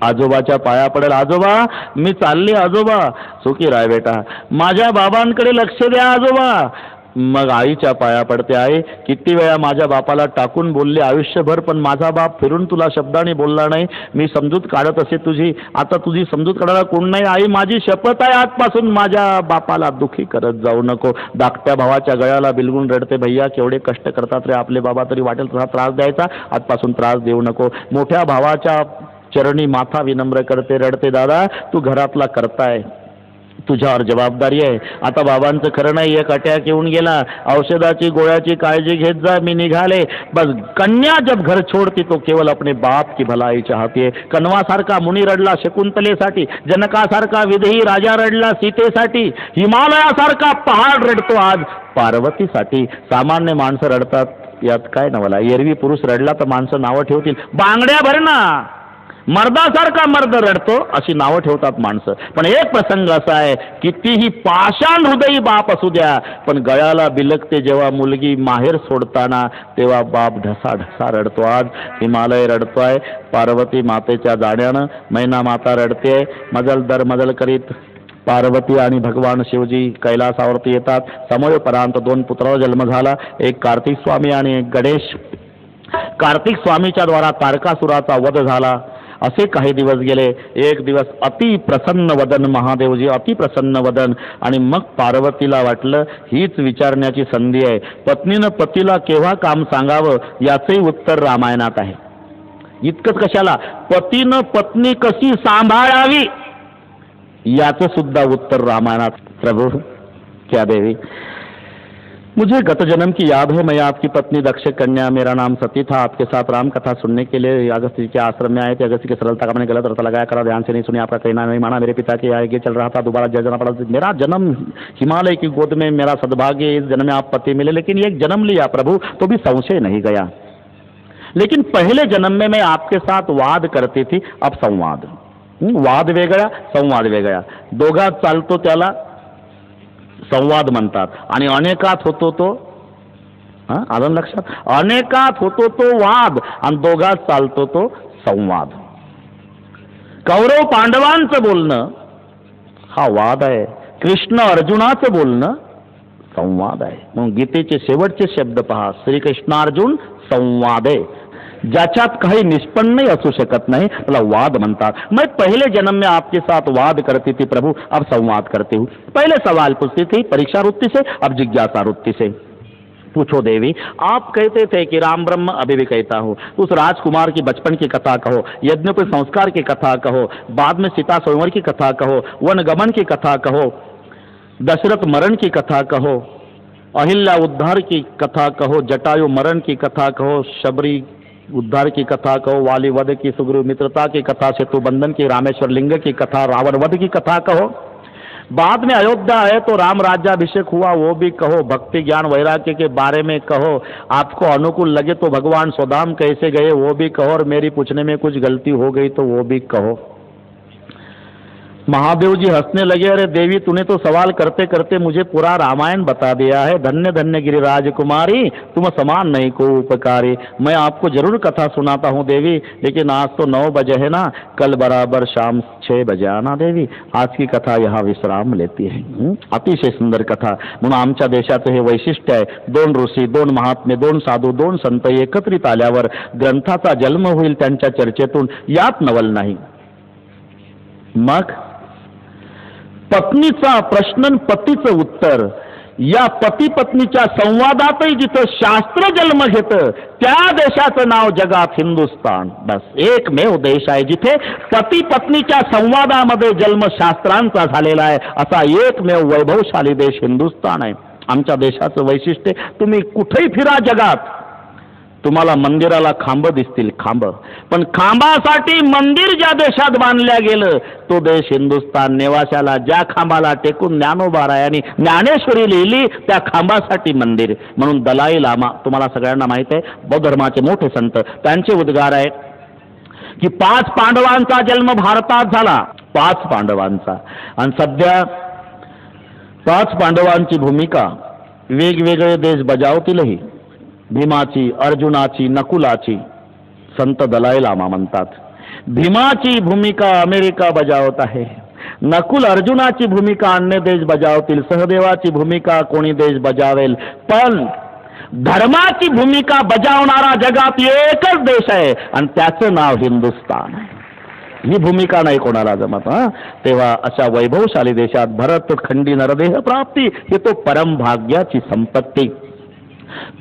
आजोबाच्या पाया पडेल. आजोबा मी चालली आजोबा. सुखी राय बेटा, माझ्या बाबांकडे लक्ष द्या आजोबा. मग आईच्या पाया पडते. आई किती वेळा माझ्या बापाला टाकून बोलले आयुष्यभर, पण माझा बाप फिरून तुला शब्दाने बोलला नाही. मी समजूत काढत असे तुझी, आता तुझी समजूत काढायला कोण नाही. आई माझी शपथ आहे, आजपासून माझ्या बापाला दुखी करत जाऊ नको. धाकट्या भावाच्या गळ्याला बिलगून रडते. भैया केवढे कष्ट करतात रे आपले बाबा, तरी वाटेल तसा त्रास द्यायचा, आजपासून त्रास देऊ नको. मोठ्या भावाच्या चरणी माथा विनम्र करते, रडते. दादा तू घरातला करताय, तुझ्यावर जबाबदारी आहे. आता बाबांचं खरं नाही, एक अटॅक येऊन गेला, औषधाची गोळ्याची काळजी घेत जा, मी निघाले. बस कन्या जब घर छोड़ती तो केवल अपने बाप की भलाई चाहती है. कण्वासारखा मुनी रडला शकुंतलेसाठी, जनकासारखा विदेही राजा रडला सीतेसाठी, हिमालयासारखा पहाड रडतो आज पार्वतीसाठी. सामान्य माणसं रडतात, यात काय नवला. एरवी पुरुष रडला तर माणसं नावं ठेवतील, बांगड्या भरणा. मर्दासारखा मर्द रडतो अशी नावं ठेवतात माणसं. पण एक प्रसंग असा आहे, कितीही पाषाण हृदयी बाप असू द्या, पण गळ्याला बिलकते जेव्हा मुलगी माहेर सोडताना, तेव्हा बाप ढसा ढसा रडतो. आज हिमालय रडतोय पार्वती मातेच्या जाण्यानं, मैना माता रडते. मजल करीत पार्वती आणि भगवान शिवजी कैलासावरती येतात. समोरपर्यंत 2 पुत्राचा जन्म झाला, एक कार्तिक स्वामी आणि एक गणेश. कार्तिक स्वामीच्या द्वारा तारकासुराचा वध झाला. असे काही दिवस गेले. एक दिवस अति प्रसन्न वदन महादेवजी, अति प्रसन्न वदन. आणि मग पार्वतीला वाटलं हीच विचारण्याची संधी आहे. पत्नीनं पतीला केव्हा काम सांगावं याचंही उत्तर रामायणात आहे. इतकंच कशाला, पतीनं पत्नी कशी सांभाळावी याचं सुद्धा उत्तर रामायणात. प्रभु क्या देवी, मुझे गत जन्म की याद है, मैं आपकी पत्नी दक्ष कन्या, मेरा नाम सती था, आपके साथ राम कथा सुनने के लिए अगस्त जी के आश्रम में आए थे. अगस्त की सरलता का मैंने गलत अर्थ लगाया, करा ध्यान से नहीं सुनी, आपका कहना नहीं माना, मेरे पिता के आगे चल रहा था, दोबारा जजना पड़ा. मेरा जन्म हिमालय की गोद में, मेरा सद्भाग्य, इस जन्म में आप पति मिले. लेकिन एक जन्म लिया प्रभु तो भी संशय नहीं गया. लेकिन पहले जन्म में मैं आपके साथ वाद करती थी, अब संवाद. वाद वेगळा, संवाद वेगळा. दोघात चालतो त्याला संवाद म्हणतात. आणि अनेकात होतो तो, आलं लक्षात, अनेकात होतो तो वाद आणि दोघात चालतो तो संवाद. कौरव पांडवांचं बोलणं हा वाद आहे, कृष्ण अर्जुनाचं बोलणं संवाद आहे. म्हणून गीतेचे शेवटचे शब्द पहा, श्रीकृष्णार्जुन संवादे. ज्याच्यात काही निष्पन्न असू शकत नाही त्याला वाद म्हणतात. मैं पहले जन्म में आपके साथ वाद करती थी प्रभु, अब संवाद करती हूँ. पहले सवाल पूछती थी परीक्षा वृत्ति से, अब जिज्ञासा वृत्ति से. पूछो देवी, आप कहते थे कि राम ब्रह्म, अभी भी कहता हूँ. उस राजकुमार की बचपन की कथा कहो, यज्ञोपवीत संस्कार की कथा कहो, बाद में सीता स्वयंवर की कथा कहो, वनगमन की कथा कहो, दशरथ मरण की कथा कहो, अहिल्या उद्धार की कथा कहो, जटायु मरण की कथा कहो, शबरी उद्धार की कथा कहो, वाली वध की, सुग्रीव मित्रता की कथा, सेतु बंधन की, रामेश्वर लिंग की कथा, रावण वध की कथा कहो. बाद में अयोध्या है तो राम राज्याभिषेक हुआ वो भी कहो, भक्ति ज्ञान वैराग्य के बारे में कहो. आपको अनुकूल लगे तो भगवान स्वधाम कैसे गए वो भी कहो, और मेरी पूछने में कुछ गलती हो गई तो वो भी कहो. महादेव जी हंसने लगे, अरे देवी तूने तो सवाल करते करते मुझे पूरा रामायण बता दिया है. धन्य धन्य गिरिराज कुमारी, तुम समान नहीं को उपकारी. मैं आपको जरूर कथा सुनाता हूँ देवी, लेकिन आज तो 9 बजे है ना, कल बराबर शाम 6 बजे आना देवी. आज की कथा यहाँ विश्राम लेती है. अतिशय सुंदर कथा. म्हणून आमच्या देशाचं हे वैशिष्ट्य आहे. 2 ऋषी, 2 महात्मे, 2 साधू, 2 संत एकत्रित आल्यावर ग्रंथाचा जन्म होईल त्यांच्या चर्चेतून. यात नवल नाही. मग पत्नीचा प्रश्न, पतीचं उत्तर, या पती पत्नीच्या संवादातही जिथं शास्त्र जन्म घेतं त्या देशाचं नाव जगात हिंदुस्तान. बस एकमेव देश आहे जिथे पती पत्नीच्या संवादामध्ये जन्म शास्त्रांचा झालेला आहे. असा एकमेव वैभवशाली देश हिंदुस्तान आहे. आमच्या देशाचं वैशिष्ट्य, तुम्ही कुठेही फिरा जगात तुम्हाला मंदिराला खांब दिसतील, खांब. पण खांबासाठी मंदिर ज्या देशात बांधल्या गेलं तो देश हिंदुस्तान. नेवाशाला ज्या खांबाला टेकून ज्ञानोबारायांनी ज्ञानेश्वरी लिहिली त्या खांबासाठी मंदिर. म्हणून दलाई लामा, तुम्हाला सगळ्यांना माहित आहे, बौद्ध धर्माचे मोठे संत, त्यांचे उद्गार आहे की 5 पांडवांचा जन्म भारतात झाला, 5 पांडवांचा. आणि सध्या 5 पांडवांची भूमिका वेगवेगळे देश बजावतीलही. भीमाची, अर्जुनाची, नकुलाची संत दलाई लामा म्हणतात. भीमाची भूमिका अमेरिका बजावत आहे, नकुल अर्जुनाची भूमिका अन्य देश बजावतील, सहदेवाची भूमिका कोणी देश बजावेल, पण धर्माची भूमिका बजावणारा जगात एकच देश आहे आणि त्याचं नाव हिंदुस्तान आहे. ही भूमिका नाही कोणाला जमत. तेव्हा अशा वैभवशाली देशात भरत खंडी नरदेह प्राप्ती ही तो परम भाग्याची संपत्ती.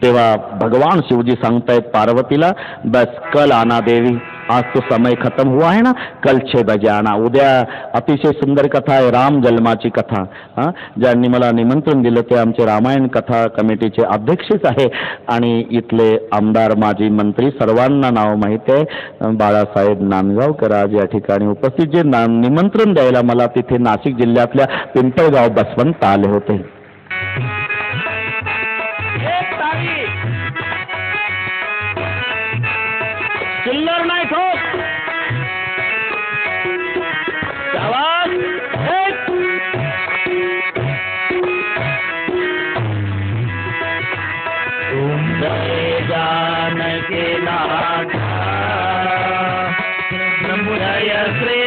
तेव्हा भगवान शिवजी सांगतायत पार्वतीला, बस कल आना देवी, आज तो समय खत्म हुआ है ना, कल 6 बजे आना. उद्या अतिशय सुंदर कथा आहे, राम जन्माची कथा. ज्यांनी मला निमंत्रण दिलं ते आमचे रामायण कथा कमिटीचे अध्यक्षच आहे आणि इथले आमदार, माजी मंत्री, सर्वांना नाव माहिती आहे. बाळासाहेब नांदगावकर आज या ठिकाणी उपस्थित, जे निमंत्रण द्यायला मला तिथे नाशिक जिल्ह्यातल्या पिंपळगाव बसवंत आले होते. चिल्लर नाही ठोक. केला जय श्री